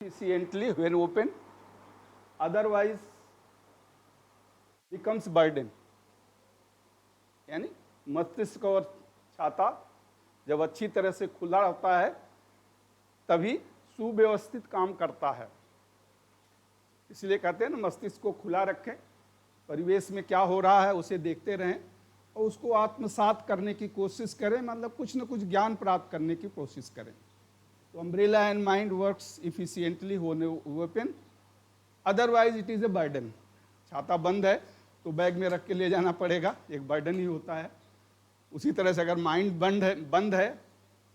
efficiently when open, otherwise becomes burden। यानी मस्तिष्क और छाता जब अच्छी तरह से खुला होता है तभी सुव्यवस्थित काम करता है। इसलिए कहते हैं ना, मस्तिष्क को खुला रखें, परिवेश में क्या हो रहा है उसे देखते रहें और उसको आत्मसात करने की कोशिश करें, मतलब कुछ न कुछ ज्ञान प्राप्त करने की कोशिश करें। तो umbrella and mind works efficiently होने open, otherwise it is a burden. छाता बंद है तो बैग में रख के ले जाना पड़ेगा, एक बर्डन ही होता है। उसी तरह से अगर माइंड बंद है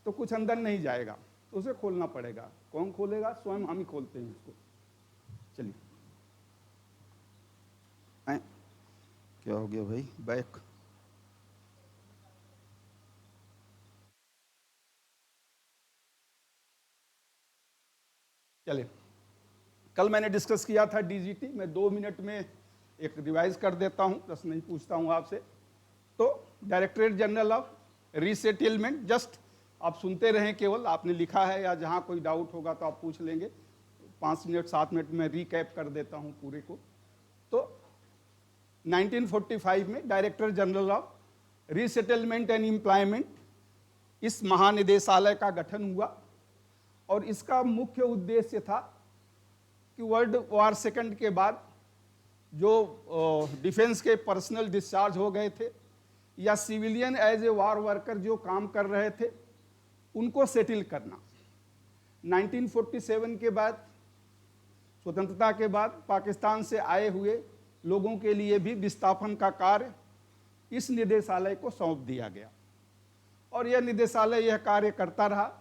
तो कुछ अंदर नहीं जाएगा, तो उसे खोलना पड़ेगा। कौन खोलेगा? स्वयं हम ही खोलते हैं उसको। चलिए, क्या हो गया भाई? बैक चलिए, कल मैंने डिस्कस किया था डीजीटी। मैं 2 मिनट में एक रिवाइज कर देता हूं, प्रश्न नहीं पूछता हूं आपसे। तो directorate general of resettlement, just आप सुनते रहें, केवल आपने लिखा है या जहां कोई डाउट होगा तो आप पूछ लेंगे। 5 मिनट 7 मिनट में रिकैप कर देता हूं पूरे को। तो 1945 में director general of resettlement and employment, इस महानिदेशालय का गठन हुआ और इसका मुख्य उद्देश्य था कि वर्ल्ड वॉर सेकंड के बाद जो डिफेंस के पर्सनल डिस्चार्ज हो गए थे या civilian as a war worker जो काम कर रहे थे उनको सेटल करना। 1947 के बाद, स्वतंत्रता के बाद पाकिस्तान से आए हुए लोगों के लिए भी विस्थापन का कार्य इस निदेशालय को सौंप दिया गया और यह निदेशालय यह कार्य करता रहा।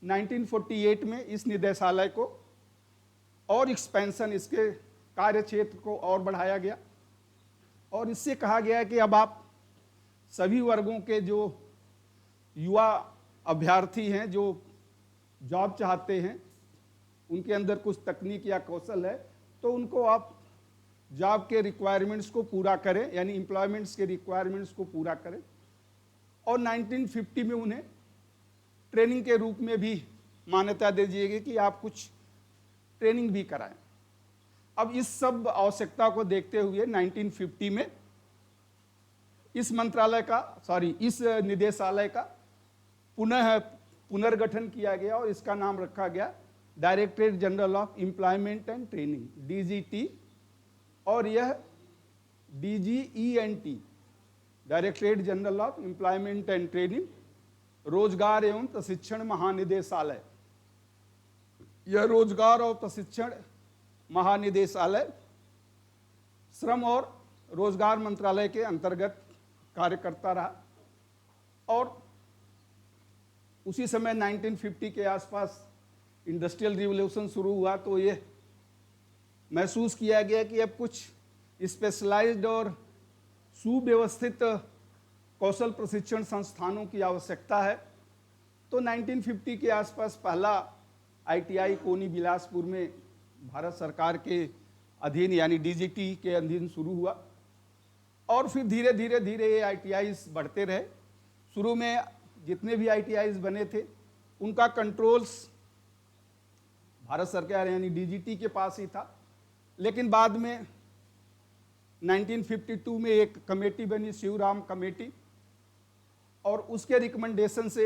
1948 में इस निदेशालय को और एक्सपेंशन, इसके कार्य क्षेत्र को और बढ़ाया गया और इससे कहा गया कि अब आप सभी वर्गों के जो युवा अभ्यर्थी हैं, जो जॉब चाहते हैं, उनके अंदर कुछ तकनीक या कौशल है, तो उनको आप जॉब के रिक्वायरमेंट्स को पूरा करें, यानी एम्प्लॉयमेंट्स के रिक्वायरमेंट्स को पूरा करें। और 1950 में उन्हें ट्रेनिंग के रूप में भी मान्यता दे दी गई कि आप कुछ ट्रेनिंग भी कराएं। अब इस सब आवश्यकता को देखते हुए 1950 में इस निदेशालय का पुनर्गठन किया गया और इसका नाम रखा गया directorate general of employment and training, DGT, और यह DGENT, directorate general of employment and training, रोजगार एवं प्रशिक्षण महानिदेशालय। यह रोजगार और प्रशिक्षण महानिदेशालय श्रम और रोजगार मंत्रालय के अंतर्गत कार्य करता रहा और उसी समय 1950 के आसपास इंडस्ट्रियल रिवोल्यूशन शुरू हुआ, तो ये महसूस किया गया कि अब कुछ स्पेशलाइज्ड और सुव्यवस्थित कौशल प्रशिक्षण संस्थानों की आवश्यकता है। तो 1950 के आसपास पहला ITI कोनी बिलासपुर में भारत सरकार के अधीन यानी DGT के अधीन शुरू हुआ और फिर धीरे धीरे ये ITIs बढ़ते रहे। शुरू में जितने भी ITIs बने थे उनका कंट्रोल्स भारत सरकार यानी DGT के पास ही था, लेकिन बाद में 1952 में एक कमेटी बनी, शिवराम कमेटी, और उसके रिकमेंडेशन से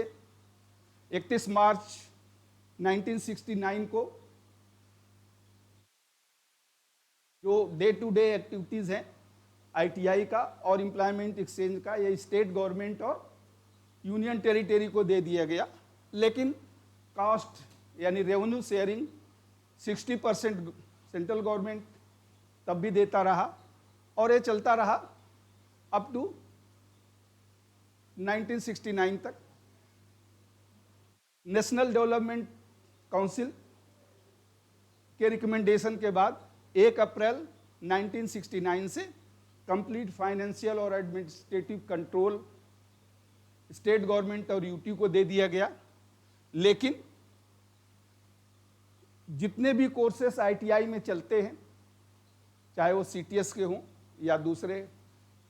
31 मार्च 1969 को जो डे टू डे एक्टिविटीज़ हैं ITI का और एम्प्लॉयमेंट एक्सचेंज का, ये स्टेट गवर्नमेंट और यूनियन टेरिटरी को दे दिया गया। लेकिन कास्ट यानी रेवेन्यू शेयरिंग 60% सेंट्रल गवर्नमेंट तब भी देता रहा और ये चलता रहा अप टू 1969 तक। नेशनल डेवलपमेंट काउंसिल के रिकमेंडेशन के बाद 1 अप्रैल 1969 से कंप्लीट फाइनेंशियल और एडमिनिस्ट्रेटिव कंट्रोल स्टेट गवर्नमेंट और यूटी को दे दिया गया। लेकिन जितने भी कोर्सेस ITI में चलते हैं, चाहे वो CTS के हों या दूसरे,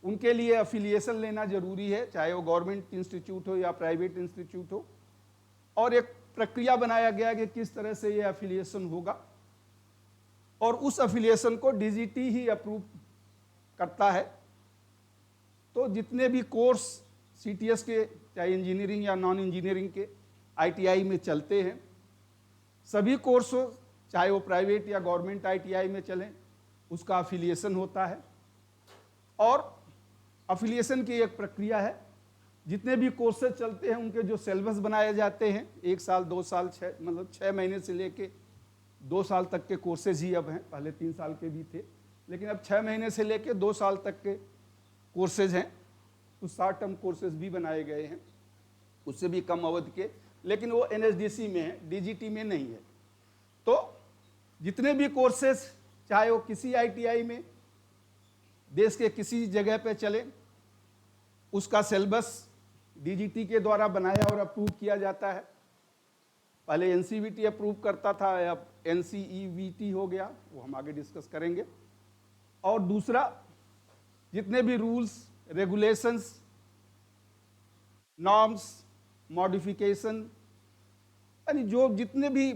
उनके लिए अफिलिएशन लेना जरूरी है, चाहे वो गवर्नमेंट इंस्टीट्यूट हो या प्राइवेट इंस्टीट्यूट हो। और एक प्रक्रिया बनाया गया कि किस तरह से ये एफिलिएशन होगा, और उस एफिलिएशन को डीजीटी ही अप्रूव करता है। तो जितने भी कोर्स सीटीएस के, चाहे इंजीनियरिंग या नॉन इंजीनियरिंग के, आईटीआई में चलते हैं, सभी कोर्स हो, चाहे वो प्राइवेट या गवर्नमेंट आईटीआई में चलें, उसका अफिलिएशन होता है। और अफिलिएशन की एक प्रक्रिया है, जितने भी कोर्सेज चलते हैं उनके जो सिलेबस बनाए जाते हैं, 1 साल 2 साल 6 महीने से लेके 2 साल तक के कोर्सेज ही अब हैं, पहले 3 साल के भी थे, लेकिन अब 6 महीने से लेके 2 साल तक के कोर्सेज हैं। कुछ शॉर्ट टर्म कोर्सेज भी बनाए गए हैं, उससे भी कम अवधि के, लेकिन वो एनएसडीसी में है, डीजीटी में नहीं है। तो जितने भी कोर्सेज, चाहे वो किसी आईटीआई में, देश के किसी जगह पे चले, उसका सिलेबस डीजीटी के द्वारा बनाया और अप्रूव किया जाता है। पहले एनसीवीटी अप्रूव करता था, अब एनसीईवीटी हो गया, वो हम आगे डिस्कस करेंगे। और दूसरा, जितने भी रूल्स, रेगुलेशंस, नॉर्म्स, मॉडिफिकेशन, यानी जो जितने भी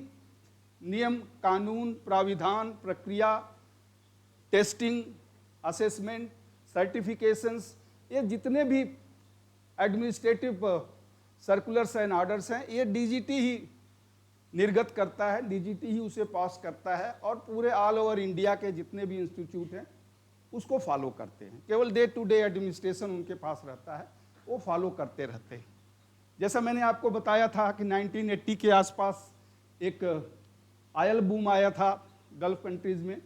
नियम, कानून, प्राविधान, प्रक्रिया, टेस्टिंग, असेसमेंट, सर्टिफिकेशंस, ये जितने भी एडमिनिस्ट्रेटिव सर्कुलर्स एंड ऑर्डर्स हैं, ये डीजीटी ही निर्गत करता है, डीजीटी ही उसे पास करता है, और पूरे ऑल ओवर इंडिया के जितने भी इंस्टीट्यूट हैं उसको फॉलो करते हैं। केवल डे टू डे एडमिनिस्ट्रेशन उनके पास रहता है, वो फॉलो करते रहते हैं। जैसा मैंने आपको बताया था कि 1980 के आसपास एक ऑयल बूम आया था गल्फ कंट्रीज़ में,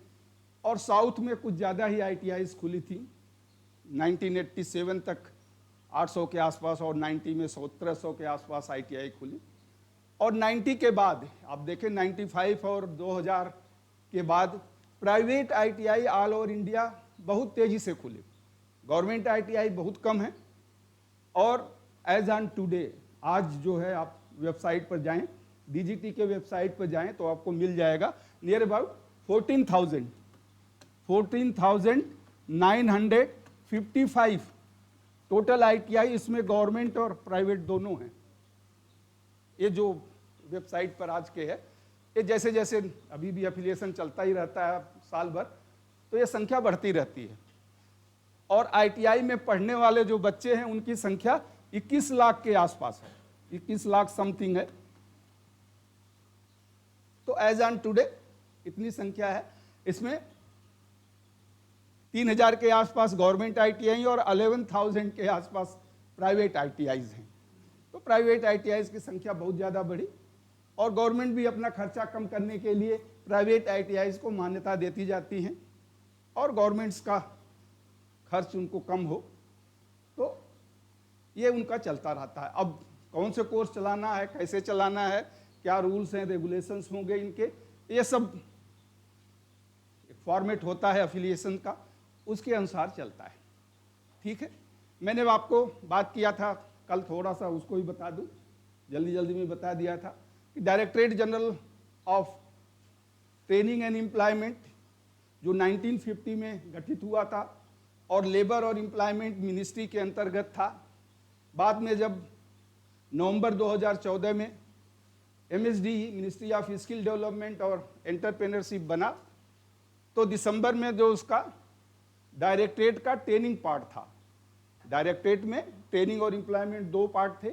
और साउथ में कुछ ज़्यादा ही आईटीआईज़ खुली थी। 1987 तक 800 के आसपास और 90 में 1700 के आसपास आईटीआई खुली। और 90 के बाद आप देखें, 95 और 2000 के बाद private ITI all over India बहुत तेज़ी से खुले, गवर्नमेंट आईटीआई बहुत कम है। और एज ऑन टुडे, आज जो है, आप वेबसाइट पर जाएं, डीजीटी के वेबसाइट पर जाएं तो आपको मिल जाएगा नियर अबाउट 14,955 टोटल आईटीआई, इसमें गवर्नमेंट और प्राइवेट दोनों हैं। ये जो वेबसाइट पर आज के है, ये जैसे जैसे अभी भी एफिलिएशन चलता ही रहता है साल भर, तो ये संख्या बढ़ती रहती है। और आईटीआई में पढ़ने वाले जो बच्चे हैं उनकी संख्या 21 लाख के आसपास है, 21 लाख समथिंग है। तो एज ऑन टुडे इतनी संख्या है। इसमें 3000 के आसपास गवर्नमेंट आईटीआई और 11,000 के आसपास प्राइवेट आईटीआईज हैं। तो प्राइवेट आईटीआईज की संख्या बहुत ज़्यादा बढ़ी, और गवर्नमेंट भी अपना खर्चा कम करने के लिए प्राइवेट आईटीआईज को मान्यता देती जाती हैं, और गवर्नमेंट्स का खर्च उनको कम हो, तो ये उनका चलता रहता है। अब कौन से कोर्स चलाना है, कैसे चलाना है, क्या रूल्स हैं, रेगुलेशंस होंगे इनके, ये सब एक फॉर्मेट होता है एफिलिएशन का, उसके अनुसार चलता है। ठीक है, मैंने आपको बात किया था कल, थोड़ा सा उसको ही बता दूं, जल्दी जल्दी में बता दिया था कि directorate general of training and employment जो 1950 में गठित हुआ था, और लेबर और एम्प्लॉयमेंट मिनिस्ट्री के अंतर्गत था। बाद में जब नवंबर 2014 में MSD, ministry of skill development और एंटरप्रेन्योरशिप बना, तो दिसंबर में जो उसका डायरेक्टरेट का ट्रेनिंग पार्ट था, डायरेक्टरेट में ट्रेनिंग और एम्प्लॉयमेंट 2 पार्ट थे,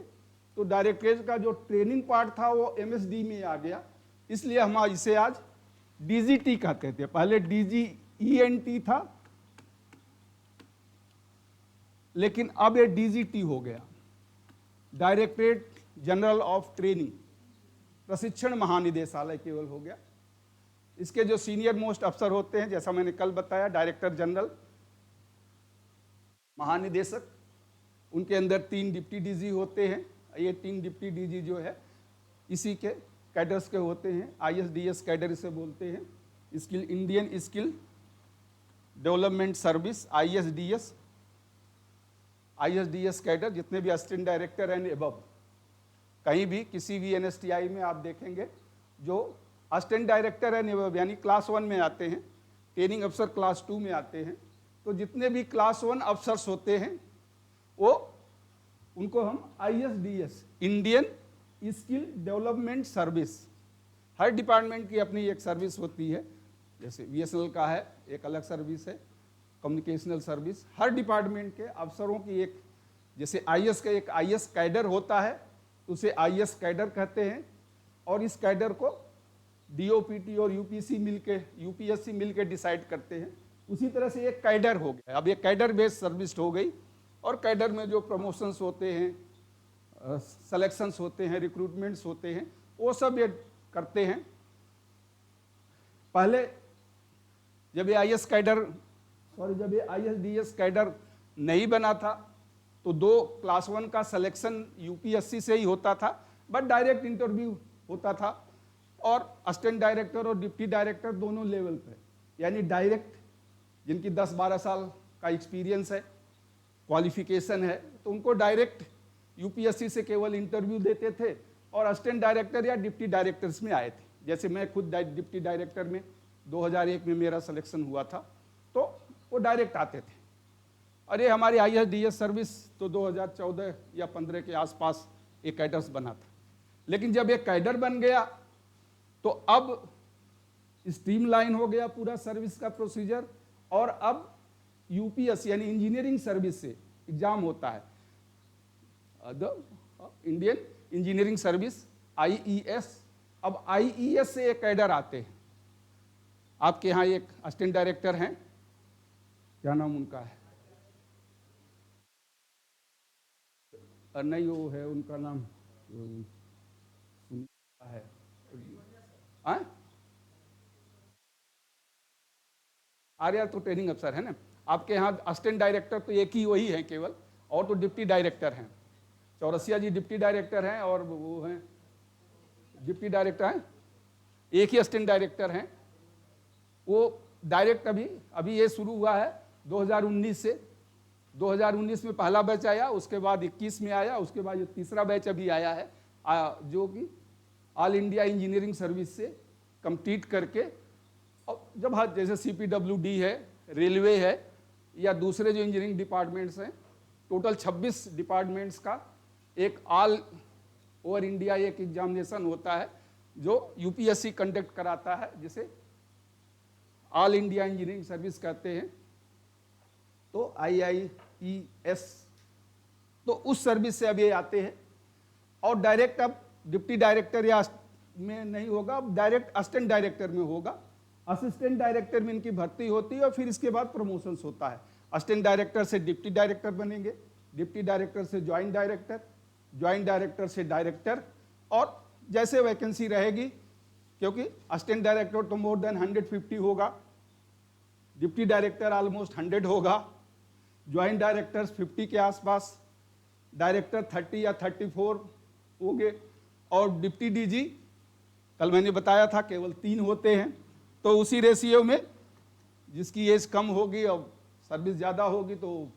तो डायरेक्टरेट का जो ट्रेनिंग पार्ट था वो MSD में आ गया, इसलिए हम इसे आज DGT कहते थे। पहले DGENT था, लेकिन अब ये DGT हो गया, डायरेक्टरेट जनरल ऑफ ट्रेनिंग, प्रशिक्षण महानिदेशालय केवल हो गया। इसके जो सीनियर मोस्ट अफसर होते हैं, जैसा मैंने कल बताया, डायरेक्टर जनरल, महानिदेशक, उनके अंदर 3 डिप्टी डीजी होते हैं। ये 3 डिप्टी डीजी जो है इसी के कैडर्स के होते हैं, ISDS कैडर इसे बोलते हैं, skill Indian skill development service, ISDS cadre. जितने भी असिस्टेंट डायरेक्टर एंड एबव, कहीं भी किसी भी NSTI में आप देखेंगे जो असिस्टेंट डायरेक्टर एंड एबव यानी क्लास 1 में आते हैं, ट्रेनिंग अफसर क्लास 2 में आते हैं, तो जितने भी क्लास 1 अफसर्स होते हैं वो, उनको हम ISDS, Indian skill development service. हर डिपार्टमेंट की अपनी एक सर्विस होती है, जैसे बीएसएनएल का है एक अलग सर्विस है, कम्युनिकेशनल सर्विस। हर डिपार्टमेंट के अफसरों की एक, जैसे आईएएस का एक आईएएस कैडर होता है, उसे आईएएस कैडर कहते हैं, और इस कैडर को डीओपीटी और यूपीएससी मिलके डिसाइड करते हैं। उसी तरह से एक कैडर हो गया, अब ये कैडर बेस्ड सर्विस हो गई, और कैडर में जो प्रमोशंस होते हैं, सिलेक्शंस होते हैं, रिक्रूटमेंट्स होते हैं, वो सब ये करते हैं। पहले जब ये आईएसडीएस कैडर नहीं बना था तो 2 क्लास 1 का सिलेक्शन यूपीएससी से ही होता था, बट डायरेक्ट इंटरव्यू होता था, और असिस्टेंट डायरेक्टर और डिप्टी डायरेक्टर दोनों लेवल पे, यानी डायरेक्ट जिनकी 10-12 साल का एक्सपीरियंस है, क्वालिफिकेशन है, तो उनको डायरेक्ट यूपीएससी से केवल इंटरव्यू देते थे, और असिस्टेंट डायरेक्टर या डिप्टी डायरेक्टर्स में आए थे। जैसे मैं खुद डिप्टी डायरेक्टर में 2001 में मेरा सिलेक्शन हुआ था, तो वो डायरेक्ट आते थे। अरे हमारी आईएसडीएस सर्विस तो 2014 या 15 के आसपास एक कैडर्स बना था, लेकिन जब एक कैडर बन गया तो अब स्ट्रीमलाइन हो गया पूरा सर्विस का प्रोसीजर, और अब यूपीएससी यानी इंजीनियरिंग सर्विस से एग्जाम होता है, इंडियन इंजीनियरिंग सर्विस आईईएस। अब आईईएस से एक कैडर आते हैं। आपके यहाँ एक असिस्टेंट डायरेक्टर हैं, क्या नाम उनका है? नहीं, वो है उनका नाम है आर्या, तो ट्रेनिंग अफसर है ना। आपके यहाँ असिस्टेंट डायरेक्टर तो एक ही वही है केवल, और तो डिप्टी डायरेक्टर हैं। चौरसिया जी डिप्टी डायरेक्टर हैं, और वो हैं डिप्टी डायरेक्टर हैं, एक ही असिस्टेंट डायरेक्टर हैं। वो डायरेक्ट अभी ये शुरू हुआ है 2019 से। 2019 में पहला बैच आया, उसके बाद 21 में आया, उसके बाद ये तीसरा बैच अभी आया है, जो कि ऑल इंडिया इंजीनियरिंग सर्विस से कंप्लीट करके, और जब जैसे सीपीडब्ल्यूडी है, रेलवे है, या दूसरे जो इंजीनियरिंग डिपार्टमेंट्स हैं, टोटल 26 डिपार्टमेंट्स का एक ऑल ओवर इंडिया एक एग्जामिनेशन होता है जो यूपीएससी कंडक्ट कराता है, जिसे ऑल इंडिया इंजीनियरिंग सर्विस कहते हैं, तो IIES। तो उस सर्विस से अब ये आते हैं, और डायरेक्ट अब डिप्टी डायरेक्टर या में नहीं होगा, अब डायरेक्ट असिस्टेंट डायरेक्टर में होगा। असिस्टेंट डायरेक्टर में इनकी भर्ती होती है, और फिर इसके बाद प्रमोशंस होता है। असिस्टेंट डायरेक्टर से डिप्टी डायरेक्टर बनेंगे, डिप्टी डायरेक्टर से ज्वाइंट डायरेक्टर, ज्वाइंट डायरेक्टर से डायरेक्टर, और जैसे वैकेंसी रहेगी, क्योंकि असिस्टेंट डायरेक्टर तो मोर देन 150 होगा, डिप्टी डायरेक्टर ऑलमोस्ट 100 होगा, ज्वाइंट डायरेक्टर्स 50 के आसपास, डायरेक्टर 30 या 34 होंगे, और डिप्टी डीजी कल मैंने बताया था केवल 3 होते हैं। तो उसी रेशियो में जिसकी एज कम होगी और सर्विस ज़्यादा होगी तो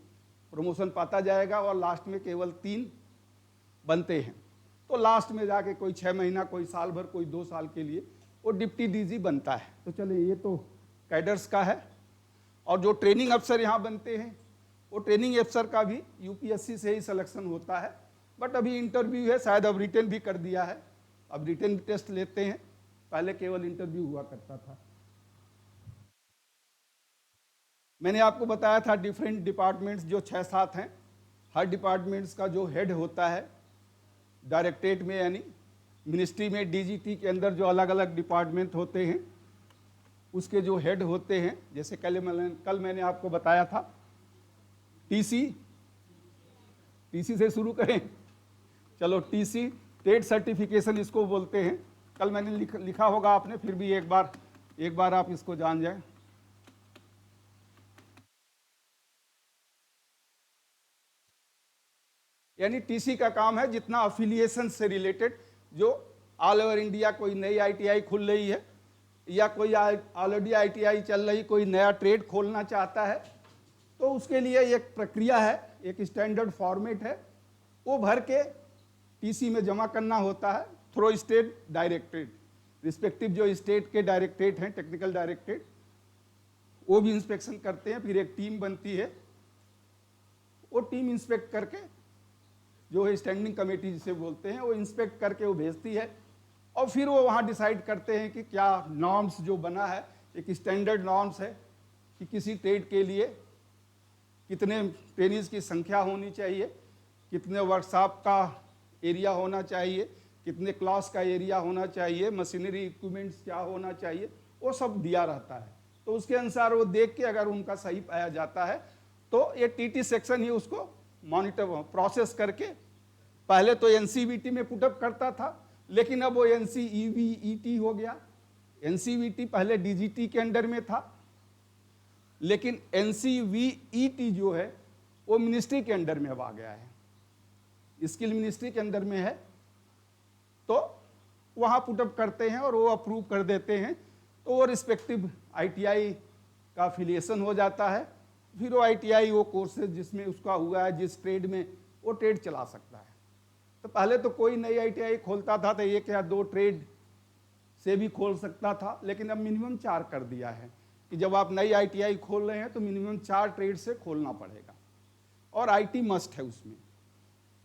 प्रमोशन पाता जाएगा, और लास्ट में केवल 3 बनते हैं। तो लास्ट में जाके कोई 6 महीना, कोई साल भर, कोई 2 साल के लिए वो डिप्टी डीजी बनता है। तो चलिए, ये तो कैडर्स का है। और जो ट्रेनिंग अफसर यहाँ बनते हैं, वो ट्रेनिंग अफसर का भी यूपीएससी से ही सिलेक्शन होता है, बट अभी इंटरव्यू है, शायद अब रिटन भी कर दिया है, अब रिटन टेस्ट लेते हैं, पहले केवल इंटरव्यू हुआ करता था। मैंने आपको बताया था डिफरेंट डिपार्टमेंट्स जो 6-7 हैं, हर डिपार्टमेंट्स का जो हेड होता है डायरेक्टरेट में, यानी मिनिस्ट्री में, डीजीटी के अंदर जो अलग अलग डिपार्टमेंट होते हैं उसके जो हेड होते हैं, जैसे कल मैंने आपको बताया था टीसी से शुरू करें, चलो टीसी, ट्रेड सर्टिफिकेशन इसको बोलते हैं। कल मैंने लिखा होगा आपने, फिर भी एक बार आप इसको जान जाएं। यानी टीसी का काम है जितना अफिलिएशन से रिलेटेड, जो ऑल ओवर इंडिया कोई नई आईटीआई खुल रही है, या कोई ऑलरेडी आईटीआई चल रही, कोई नया ट्रेड खोलना चाहता है, तो उसके लिए एक प्रक्रिया है, एक स्टैंडर्ड फॉर्मेट है, वो भर के टीसी में जमा करना होता है थ्रू स्टेट डायरेक्टरेट। रिस्पेक्टिव जो स्टेट के डायरेक्टरेट हैं, टेक्निकल डायरेक्टरेट, वो भी इंस्पेक्शन करते हैं, फिर एक टीम बनती है, वो टीम इंस्पेक्ट करके जो है स्टैंडिंग कमेटी जिसे बोलते हैं, वो इंस्पेक्ट करके वो भेजती है और फिर वो वहाँ डिसाइड करते हैं कि क्या नॉर्म्स जो बना है, एक स्टैंडर्ड नॉर्म्स है कि किसी ट्रेड के लिए कितने ट्रेनीज की संख्या होनी चाहिए, कितने वर्कशॉप का एरिया होना चाहिए, कितने क्लास का एरिया होना चाहिए, मशीनरी इक्विपमेंट्स क्या होना चाहिए, वो सब दिया रहता है। तो उसके अनुसार वो देख के अगर उनका सही पाया जाता है तो ये टीटी सेक्शन ही उसको मॉनिटर प्रोसेस करके, पहले तो एनसीवीटी में पुटअप करता था, लेकिन अब वो एनसीईवीईटी हो गया। एनसीवीटी पहले डीजीटी के अंडर में था, लेकिन एनसीवीईटी जो है वो मिनिस्ट्री के अंडर में अब आ गया है, स्किल मिनिस्ट्री के अंदर में है। तो वहाँ पुटअप करते हैं और वो अप्रूव कर देते हैं, तो वो रिस्पेक्टिव आईटीआई का अफिलिएशन हो जाता है। फिर वो आईटीआई वो कोर्सेज जिसमें उसका हुआ है, जिस ट्रेड में, वो ट्रेड चला सकता है। तो पहले तो कोई नई आईटीआई खोलता था तो 1 या 2 ट्रेड से भी खोल सकता था, लेकिन अब मिनिमम 4 कर दिया है कि जब आप नई आईटीआई खोल रहे हैं तो मिनिमम 4 ट्रेड से खोलना पड़ेगा। और आईटी मस्ट है उसमें,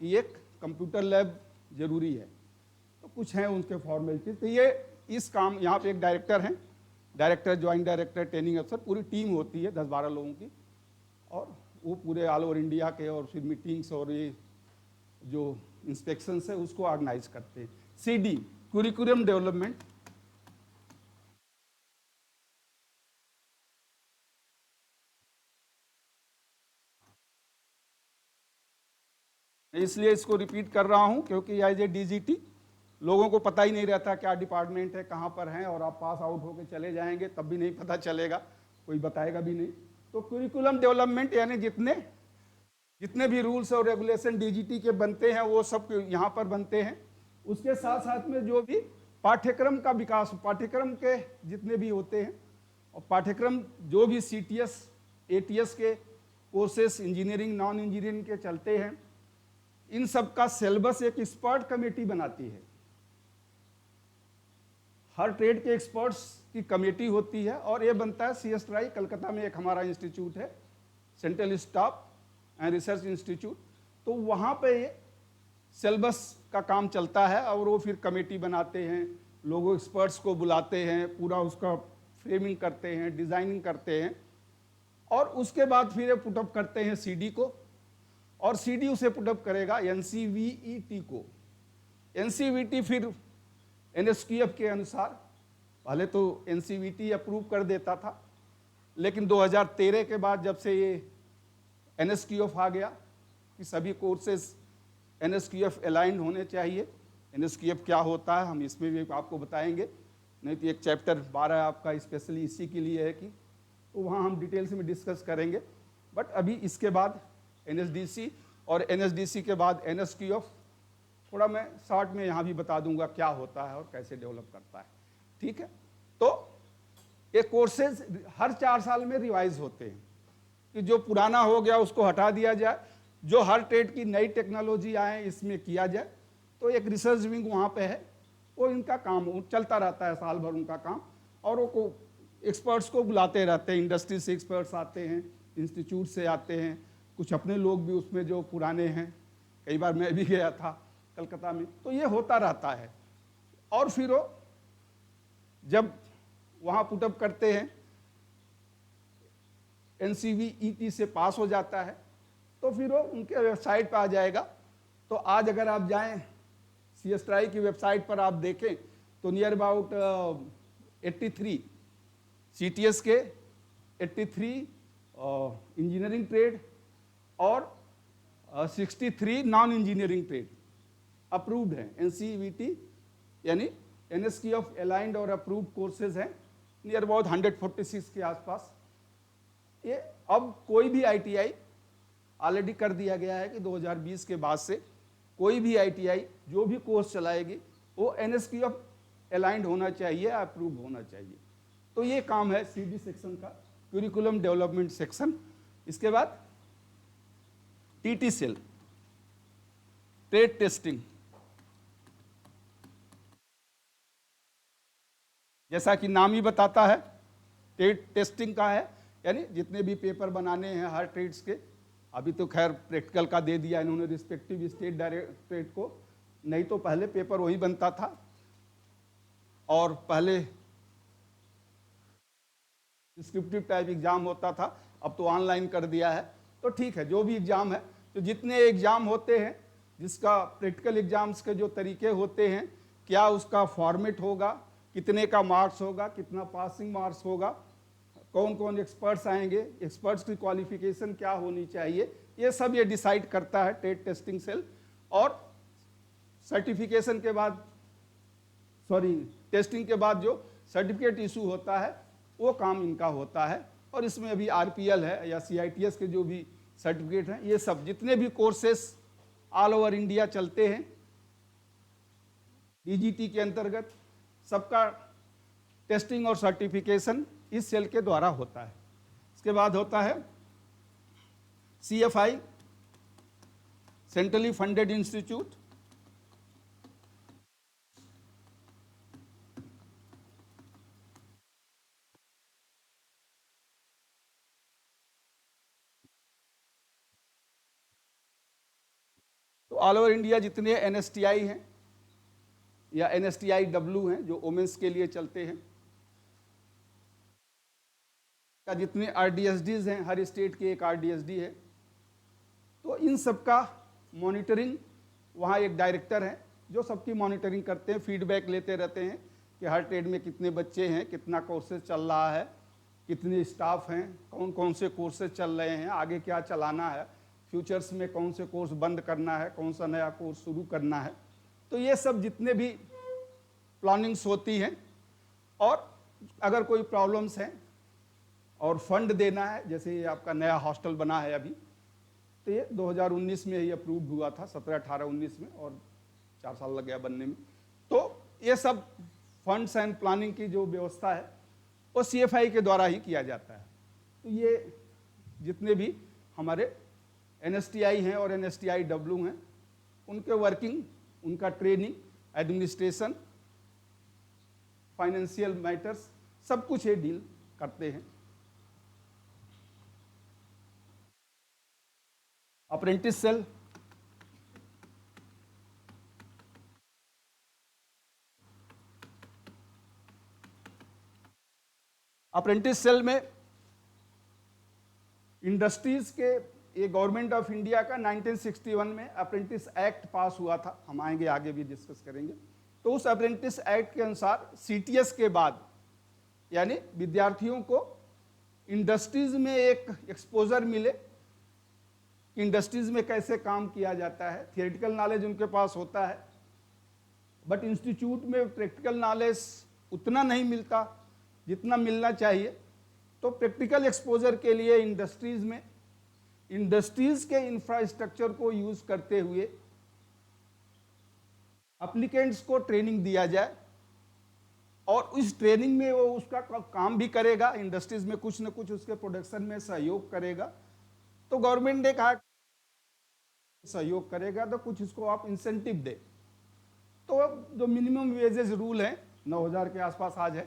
एक कंप्यूटर लैब जरूरी है। तो कुछ हैं उनके फॉर्मेलिटीज। तो ये इस काम, यहाँ पे एक डायरेक्टर हैं, डायरेक्टर, ज्वाइंट डायरेक्टर, ट्रेनिंग अफसर, पूरी टीम होती है 10-12 लोगों की, और वो पूरे ऑल ओवर इंडिया के, और फिर मीटिंग्स और ये जो इंस्पेक्शन है उसको ऑर्गेनाइज करते हैं। सीडी, कुरिकुलम डेवलपमेंट, इसलिए इसको रिपीट कर रहा हूं क्योंकि एज ए डीजीटी लोगों को पता ही नहीं रहता क्या डिपार्टमेंट है, कहाँ पर हैं, और आप पास आउट होकर चले जाएंगे तब भी नहीं पता चलेगा, कोई बताएगा भी नहीं। तो कुरिकुलम डेवलपमेंट यानी जितने भी रूल्स और रेगुलेशन डीजीटी के बनते हैं वो सब यहाँ पर बनते हैं। उसके साथ साथ में जो भी पाठ्यक्रम का विकास, पाठ्यक्रम के जितने भी होते हैं, और पाठ्यक्रम जो भी सीटीएस एटीएस के कोर्सेस, इंजीनियरिंग, नॉन इंजीनियरिंग के चलते हैं, इन सब का सिलेबस एक एक्सपर्ट कमेटी बनाती है। हर ट्रेड के एक्सपर्ट्स की कमेटी होती है, और ये बनता है सीएसट्राई, कलकत्ता में एक हमारा इंस्टीट्यूट है, central staff and research institute. तो वहाँ पे ये सिलेबस का काम चलता है, और वो फिर कमेटी बनाते हैं, लोगों एक्सपर्ट्स को बुलाते हैं, पूरा उसका फ्रेमिंग करते हैं, डिज़ाइनिंग करते हैं, और उसके बाद फिर ये पुटअप करते हैं सीडी को, और सीडी उसे पुटअप करेगा एनसीवीईटी को। एनसीवीटी फिर एनएसक्यूएफ के अनुसार, पहले तो एनसीवीटी अप्रूव कर देता था, लेकिन 2013 के बाद जब से ये एनएसक्यूएफ आ गया कि सभी कोर्सेज एनएसक्यूएफ अलाइंड होने चाहिए। एनएसक्यूएफ क्या होता है हम इसमें भी आपको बताएंगे, नहीं तो एक चैप्टर 12 आपका स्पेशली इसी के लिए है कि, तो वहाँ हम डिटेल्स में डिस्कस करेंगे। बट अभी इसके बाद एनएसडीसी, और एनएसडीसी के बाद एनएसक्यूएफ, थोड़ा मैं शॉर्ट में यहाँ भी बता दूंगा क्या होता है और कैसे डेवलप करता है, ठीक है। तो ये कोर्सेज हर 4 साल में रिवाइज होते हैं कि जो पुराना हो गया उसको हटा दिया जाए, जो हर ट्रेड की नई टेक्नोलॉजी आए इसमें किया जाए। तो एक रिसर्च विंग वहाँ पे है, वो इनका काम चलता रहता है साल भर उनका काम, और वो एक्सपर्ट्स को बुलाते रहते हैं, इंडस्ट्री से एक्सपर्ट्स आते हैं, इंस्टीट्यूट से आते हैं, कुछ अपने लोग भी उसमें जो पुराने हैं, कई बार मैं भी गया था कलकत्ता में। तो ये होता रहता है, और फिर वो जब वहाँ पुटअप करते हैं, एनसीवीईटी से पास हो जाता है, तो फिर वो उनके वेबसाइट पर आ जाएगा। तो आज अगर आप जाएं सीएसट्राई की वेबसाइट पर आप देखें तो नियर अबाउट 83 सीटीएस के, 83 इंजीनियरिंग ट्रेड, और 63 नॉन इंजीनियरिंग ट्रेड अप्रूव्ड हैं। एनसीवीटी यानी एनएसक्यूएफ अलाइंड और अप्रूव्ड कोर्सेज हैं, नियर अबाउट 146 के आसपास। ये अब कोई भी आईटीआई ऑलरेडी कर दिया गया है कि 2020 के बाद से कोई भी आईटीआई जो भी कोर्स चलाएगी वो एनएसक्यूएफ अलाइंड होना चाहिए, अप्रूव होना चाहिए। तो ये काम है सीडी सेक्शन का, करिकुलम डेवलपमेंट सेक्शन। इसके बाद टीटी सेल, ट्रेड टेस्टिंग, जैसा कि नाम ही बताता है ट्रेड टेस्टिंग का है, यानी जितने भी पेपर बनाने हैं हर ट्रेड्स के अभी तो खैर प्रैक्टिकल का दे दिया इन्होंने रिस्पेक्टिव स्टेट डायरेक्टरेट को, नहीं तो पहले पेपर वही बनता था और पहले डिस्क्रिप्टिव टाइप एग्जाम होता था, अब तो ऑनलाइन कर दिया है। तो ठीक है, जो भी एग्जाम है, तो जितने एग्जाम होते हैं, जिसका प्रैक्टिकल एग्जाम्स के जो तरीके होते हैं, क्या उसका फॉर्मेट होगा, कितने का मार्क्स होगा, कितना पासिंग मार्क्स होगा, कौन कौन एक्सपर्ट्स आएंगे, एक्सपर्ट्स की क्वालिफिकेशन क्या होनी चाहिए, ये सब ये डिसाइड करता है टेट टेस्टिंग सेल। और सर्टिफिकेशन के बाद, टेस्टिंग के बाद जो सर्टिफिकेट इशू होता है वो काम इनका होता है। और इसमें अभी आरपीएल है या सीआईटीएस के जो भी सर्टिफिकेट हैं, ये सब जितने भी कोर्सेस ऑल ओवर इंडिया चलते हैं डीजीटी के अंतर्गत, सबका टेस्टिंग और सर्टिफिकेशन इस सेल के द्वारा होता है। इसके बाद होता है सीएफआई, सेंट्रली फंडेड इंस्टीट्यूट। तो ऑल ओवर इंडिया जितने एनएसटीआई हैं या एनएसटीआई डब्ल्यू हैं जो वोमेंस के लिए चलते हैं, का जितने आरडीएसडीज हैं, हर स्टेट की एक आरडीएसडी है, तो इन सब का मॉनिटरिंग, वहाँ एक डायरेक्टर है जो सबकी मॉनिटरिंग करते हैं, फीडबैक लेते रहते हैं कि हर ट्रेड में कितने बच्चे हैं, कितना कोर्सेज चल रहा है, कितने स्टाफ हैं, कौन कौन से कोर्सेज चल रहे हैं, आगे क्या चलाना है, फ्यूचर्स में कौन से कोर्स बंद करना है, कौन सा नया कोर्स शुरू करना है। तो ये सब जितने भी प्लानिंग्स होती हैं, और अगर कोई प्रॉब्लम्स हैं और फंड देना है, जैसे ये आपका नया हॉस्टल बना है अभी, तो ये 2019 में ही अप्रूव हुआ था, 17, 18, 19 में, और 4 साल लग गया बनने में। तो ये सब फंड्स एंड प्लानिंग की जो व्यवस्था है वो सीएफआई के द्वारा ही किया जाता है। तो ये जितने भी हमारे एनएसटीआई हैं और एनएसटीआई डब्ल्यू हैं, उनके वर्किंग, उनका ट्रेनिंग, एडमिनिस्ट्रेशन, फाइनेंशियल मैटर्स, सब कुछ ये डील करते हैं। अप्रेंटिस सेल, अप्रेंटिस सेल में इंडस्ट्रीज के, ये गवर्नमेंट ऑफ इंडिया का 1961 में अप्रेंटिस एक्ट पास हुआ था, हम आएंगे आगे भी डिस्कस करेंगे। तो उस अप्रेंटिस एक्ट के अनुसार सीटीएस के बाद, यानी विद्यार्थियों को इंडस्ट्रीज में एक एक्सपोजर मिले, इंडस्ट्रीज में कैसे काम किया जाता है, थियोरेटिकल नॉलेज उनके पास होता है, बट इंस्टीट्यूट में प्रैक्टिकल नॉलेज उतना नहीं मिलता जितना मिलना चाहिए। तो प्रैक्टिकल एक्सपोजर के लिए इंडस्ट्रीज में, इंडस्ट्रीज के इंफ्रास्ट्रक्चर को यूज करते हुए एप्लीकेंट्स को ट्रेनिंग दिया जाए, और उस ट्रेनिंग में वो उसका काम भी करेगा, इंडस्ट्रीज में कुछ न कुछ उसके प्रोडक्शन में सहयोग करेगा। तो गवर्नमेंट ने कहा सहयोग करेगा तो कुछ इसको आप इंसेंटिव दे। तो जो मिनिमम वेजेस रूल है 9,000 के आसपास आज है,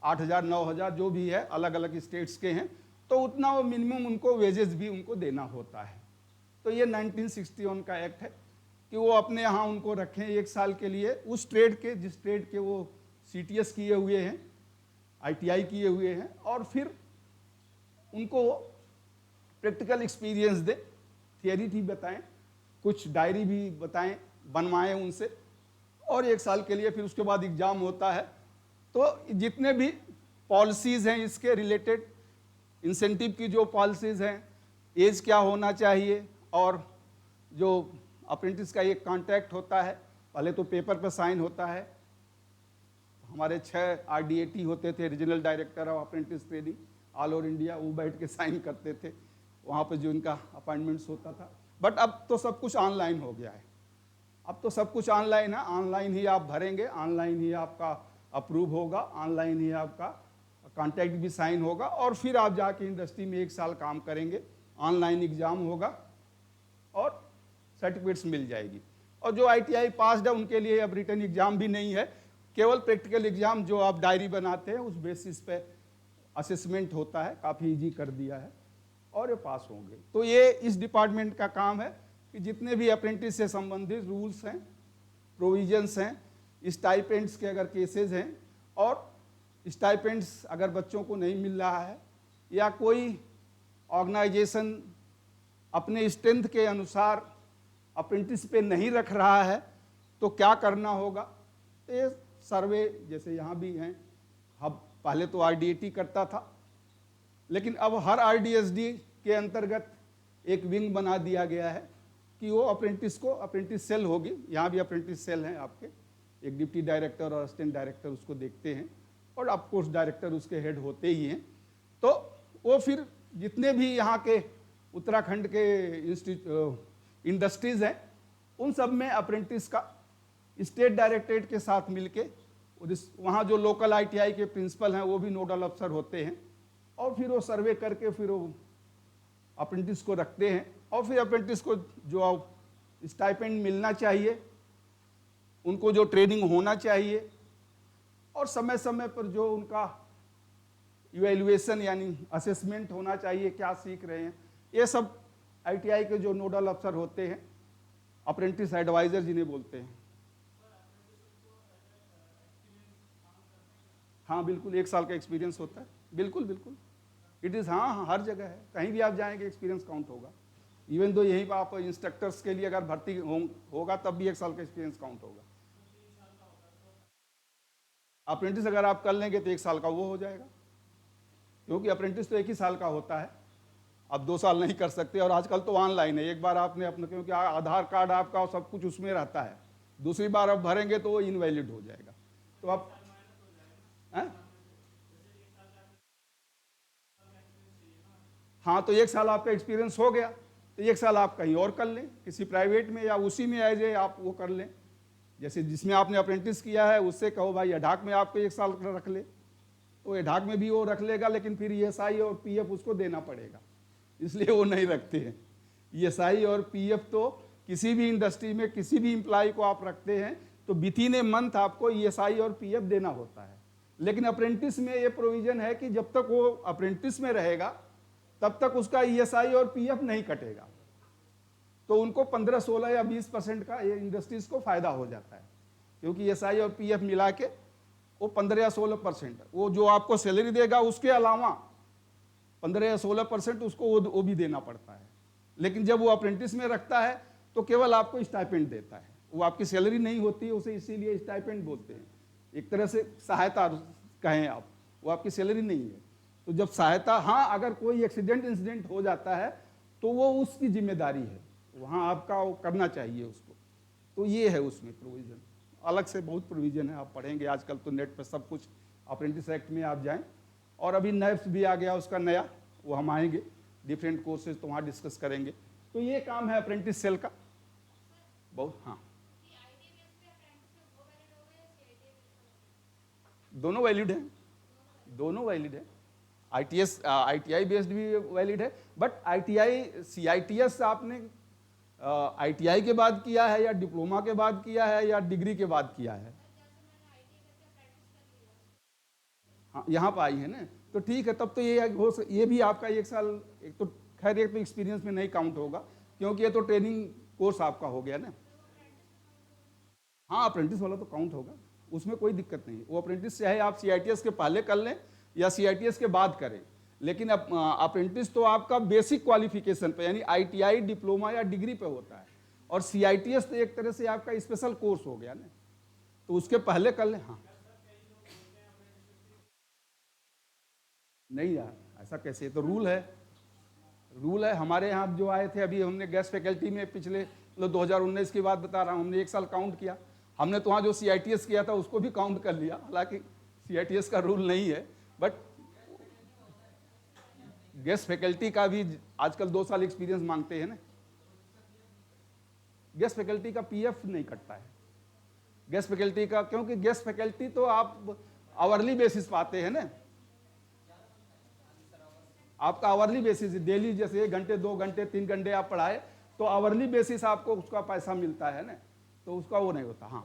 8,000, 9,000 जो भी है, अलग अलग स्टेट्स के हैं, तो उतना वो मिनिमम उनको वेजेस भी उनको देना होता है। तो ये 1961 का एक्ट है कि वो अपने यहाँ उनको रखें 1 साल के लिए, उस ट्रेड के, जिस ट्रेड के वो सीटीएस किए हुए हैं, आईटीआई किए हुए हैं, और फिर उनको प्रैक्टिकल एक्सपीरियंस दें, थियरी भी बताएं, कुछ डायरी भी बताएं, बनवाएं उनसे, और 1 साल के लिए फिर उसके बाद एग्जाम होता है। तो जितने भी पॉलिसीज़ हैं इसके रिलेटेड, इंसेंटिव की जो पॉलिसीज़ हैं, एज क्या होना चाहिए, और जो अप्रेंटिस का एक कॉन्ट्रैक्ट होता है, पहले तो पेपर पर साइन होता है, हमारे 6 आरडीएटी होते थे, regional director of apprentice training all over India, वो बैठ के साइन करते थे वहाँ पे जो इनका अपॉइंटमेंट्स होता था। बट अब तो सब कुछ ऑनलाइन हो गया है, अब तो सब कुछ ऑनलाइन है, ऑनलाइन ही आप भरेंगे, ऑनलाइन ही आपका अप्रूव होगा, ऑनलाइन ही आपका कॉन्ट्रैक्ट भी साइन होगा, और फिर आप जाके इंडस्ट्री में 1 साल काम करेंगे, ऑनलाइन एग्जाम होगा और सर्टिफिकेट्स मिल जाएगी। और जो आईटीआई पास्ड है उनके लिए अब रिटन एग्जाम भी नहीं है, केवल प्रैक्टिकल एग्जाम जो आप डायरी बनाते हैं उस बेसिस पे असेसमेंट होता है, काफ़ी ईजी कर दिया है। और ये पास होंगे। तो ये इस डिपार्टमेंट का काम है कि जितने भी अप्रेंटिस से संबंधित रूल्स हैं, प्रोविजंस हैं, स्टाइपेंड्स के अगर केसेस हैं, और स्टाइपेंड्स अगर बच्चों को नहीं मिल रहा है या कोई ऑर्गेनाइजेशन अपने स्ट्रेंथ के अनुसार अप्रेंटिस पे नहीं रख रहा है तो क्या करना होगा। तो ये सर्वे जैसे यहाँ भी हैं, अब पहले तो RDAT करता था, लेकिन अब हर RDSD के अंतर्गत एक विंग बना दिया गया है कि वो अप्रेंटिस को, अप्रेंटिस सेल होगी, यहाँ भी अप्रेंटिस सेल हैं आपके, एक डिप्टी डायरेक्टर और असिस्टेंट डायरेक्टर उसको देखते हैं, और ऑफ कोर्स डायरेक्टर उसके हेड होते ही हैं। तो वो फिर जितने भी यहाँ के उत्तराखंड के इंडस्ट्रीज हैं उन सब में अप्रेंटिस का स्टेट डायरेक्टरेट के साथ मिलके, वहाँ जो लोकल ITI के प्रिंसिपल हैं वो भी नोडल अफसर होते हैं, और फिर वो सर्वे करके फिर वो अप्रेंटिस को रखते हैं, और फिर अप्रेंटिस को जो स्टाइपेंड मिलना चाहिए, उनको जो ट्रेनिंग होना चाहिए, और समय समय पर जो उनका इवैल्यूएशन यानी असेसमेंट होना चाहिए, क्या सीख रहे हैं, ये सब ITI के जो नोडल अफसर होते हैं, अप्रेंटिस एडवाइजर जिन्हें बोलते हैं। हाँ बिल्कुल, 1 साल का एक्सपीरियंस होता है, बिल्कुल बिल्कुल, इट इज़, हाँ हर जगह है, कहीं भी आप जाएंगे एक्सपीरियंस काउंट होगा। इवन दो यहीं पर आप इंस्ट्रक्टर्स के लिए अगर भर्ती होगा तब भी 1 साल का एक्सपीरियंस काउंट होगा। अप्रेंटिस अगर आप कर लेंगे तो 1 साल का वो हो जाएगा, क्योंकि अप्रेंटिस तो 1 ही साल का होता है, आप 2 साल नहीं कर सकते। और आजकल तो ऑनलाइन है, एक बार आपने अपने, क्योंकि आधार कार्ड आपका और सब कुछ उसमें रहता है, दूसरी बार आप भरेंगे तो वो इनवैलिड हो जाएगा। तो आप हाँ, तो 1 साल आपका एक्सपीरियंस हो गया तो 1 साल आप कहीं और कर लें, किसी प्राइवेट में, या उसी में एज ए आप वो कर लें, जैसे जिसमें आपने अप्रेंटिस किया है उससे कहो भाई एडाक में आपको 1 साल रख ले, तो एडाक में भी वो रख लेगा, लेकिन फिर ESI और PF उसको देना पड़ेगा, इसलिए वो नहीं रखते हैं। ESI और PF तो किसी भी इंडस्ट्री में किसी भी एम्प्लॉय को आप रखते हैं तो विथिन ए मंथ आपको ESI और PF देना होता है। लेकिन अप्रेंटिस में ये प्रोविजन है कि जब तक वो अप्रेंटिस में रहेगा तब तक उसका ESI और PF नहीं कटेगा, तो उनको 15, 16 या 20% का ये इंडस्ट्रीज को फायदा हो जाता है, क्योंकि ESI और PF मिला के वो 15 या 16%, वो जो आपको सैलरी देगा उसके अलावा 15 या 16% उसको वो भी देना पड़ता है। लेकिन जब वो अप्रेंटिस में रखता है तो केवल आपको स्टाइपेंड देता है, वो आपकी सैलरी नहीं होती है, उसे इसीलिए स्टाइपेंड बोलते हैं, एक तरह से सहायता कहें आप, वो आपकी सैलरी नहीं है। तो जब सहायता, हाँ अगर कोई एक्सीडेंट इंसिडेंट हो जाता है तो वो उसकी जिम्मेदारी है, वहाँ आपका वो करना चाहिए उसको, तो ये है उसमें प्रोविज़न, अलग से बहुत प्रोविज़न है, आप पढ़ेंगे आजकल तो नेट पर सब कुछ, अप्रेंटिस एक्ट में आप जाएं, और अभी NAPS भी आ गया उसका नया, वो हम आएंगे डिफरेंट कोर्सेज तो वहाँ डिस्कस करेंगे। तो ये काम है अप्रेंटिस सेल का बहुत। हाँ, दोनों वैलिड हैं, दोनों वैलिड है, ITI बेस्ड भी वैलिड है, बट CITS आपने ITI के बाद किया है या डिप्लोमा के बाद किया है या डिग्री के बाद किया है? हाँ, यहाँ पर आई है ना, तो ठीक है, तब तो ये भी आपका 1 साल, एक तो खैर एक तो एक्सपीरियंस में नहीं काउंट होगा, क्योंकि ये तो ट्रेनिंग कोर्स आपका हो गया ना। हाँ, अप्रेंटिस वाला तो काउंट होगा, उसमें कोई दिक्कत नहीं, वो अप्रेंटिस चाहे आप CITS के पहले कर लें या CITS के बाद करें, लेकिन अप्रेंटिस तो आपका बेसिक क्वालिफिकेशन पे यानी ITI, डिप्लोमा या डिग्री पे होता है, और CITS तो एक तरह से आपका स्पेशल कोर्स हो गया ना, तो उसके पहले कर लें। हाँ, नहीं यार, ऐसा कैसे, तो रूल है हमारे यहाँ जो आए थे, अभी हमने गेस्ट फैकल्टी में पिछले 2019 की बात बता रहा हूँ, हमने 1 साल काउंट किया, हमने तो वहाँ जो CITS किया था उसको भी काउंट कर लिया, हालांकि CITS का रूल नहीं है, बट गेस्ट फैकल्टी का भी आजकल 2 साल एक्सपीरियंस मांगते हैं ना। गेस्ट फैकल्टी का PF नहीं कटता है, गेस्ट फैकल्टी का, क्योंकि गेस्ट फैकल्टी तो आप आवरली बेसिस पाते हैं ना, आपका आवरली बेसिस, डेली जैसे 1 घंटे 2 घंटे 3 घंटे आप पढ़ाए तो आवरली बेसिस आपको उसका पैसा मिलता है ना, तो उसका वो नहीं होता। हाँ,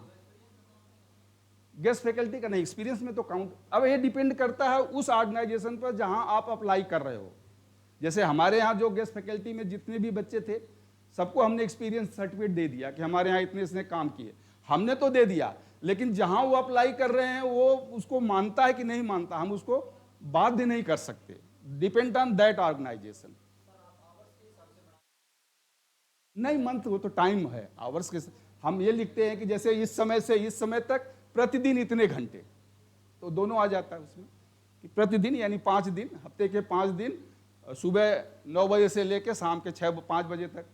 गेस्ट फैकल्टी का नहीं, एक्सपीरियंस में तो काउंट। अब ये डिपेंड करता है उस ऑर्गेनाइजेशन पर जहां आप अप्लाई कर रहे हो, जैसे हमारे यहाँ जो गेस्ट फैकल्टी में जितने भी बच्चे थे, सबको हमने एक्सपीरियंस सर्टिफिकेट दे दिया कि हमारे यहाँ इतने इसने काम किए। हमने तो दे दिया, लेकिन जहाँ वो अप्लाई कर रहे हैं वो उसको मानता है कि नहीं मानता, हम उसको बाध्य नहीं कर सकते। Depend on that organisation. नहीं, मंथ वो तो टाइम है, आवर्स के हम ये लिखते हैं कि जैसे इस समय से इस समय तक प्रतिदिन इतने घंटे, तो दोनों आ जाता है उसमें कि प्रतिदिन यानी 5 दिन, हफ्ते के 5 दिन, सुबह 9 बजे से लेके शाम के 5 बजे तक,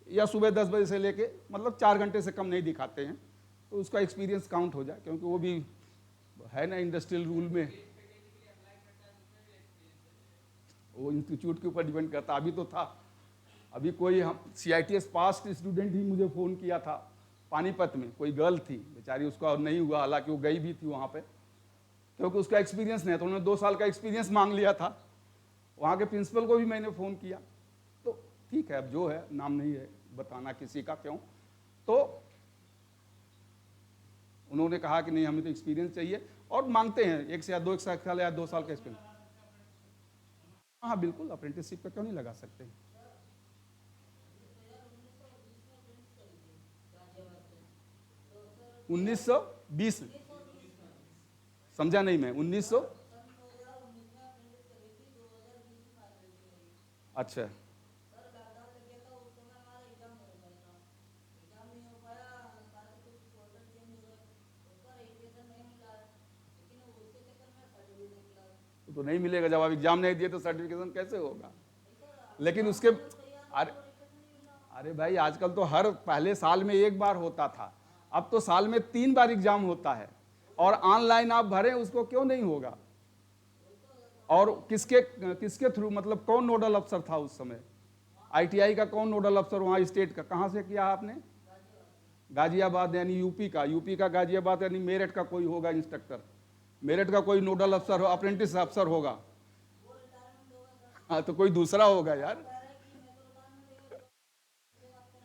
या सुबह 10 बजे से लेके, मतलब 4 घंटे से कम नहीं दिखाते हैं, तो उसका एक्सपीरियंस काउंट हो जाए, क्योंकि वो भी है ना इंडस्ट्रियल रूल में, वो इंस्टीट्यूट के ऊपर डिपेंड करता। अभी तो था, अभी कोई हम CITS पास स्टूडेंट ही मुझे फ़ोन किया था, पानीपत में कोई गर्ल थी बेचारी, उसका नहीं हुआ, हालांकि वो गई भी थी वहाँ पे, क्योंकि उसका एक्सपीरियंस नहीं है, तो उन्होंने 2 साल का एक्सपीरियंस मांग लिया था। वहाँ के प्रिंसिपल को भी मैंने फ़ोन किया, तो ठीक है, अब जो है, नाम नहीं है बताना किसी का, क्यों, तो उन्होंने कहा कि नहीं, हमें तो एक्सपीरियंस चाहिए, और मांगते हैं 1 से या 2 साल या 2 साल का एक्सपीरियंस। हाँ बिल्कुल, अप्रेंटिसशिप का क्यों नहीं लगा सकते। उन्नीस 1920 समझा नहीं मैं, 1900, अच्छा तो नहीं मिलेगा, जब आप एग्जाम नहीं दिए तो सर्टिफिकेशन कैसे होगा। लेकिन उसके अरे भाई, आजकल तो हर पहले साल में 1 बार होता था, अब तो साल में 3 बार एग्जाम होता है, और ऑनलाइन आप भरें, उसको क्यों नहीं होगा। और किसके थ्रू, मतलब कौन नोडल अफसर था उस समय, ITI का कौन नोडल अफसर वहाँ स्टेट का, कहाँ से किया आपने, गाजियाबाद, यानी यूपी का गाजियाबाद, यानी मेरठ का कोई होगा इंस्ट्रक्टर, मेरठ का कोई नोडल अफसर हो, अप्रेंटिस अफसर होगा, हाँ तो कोई दूसरा होगा यार।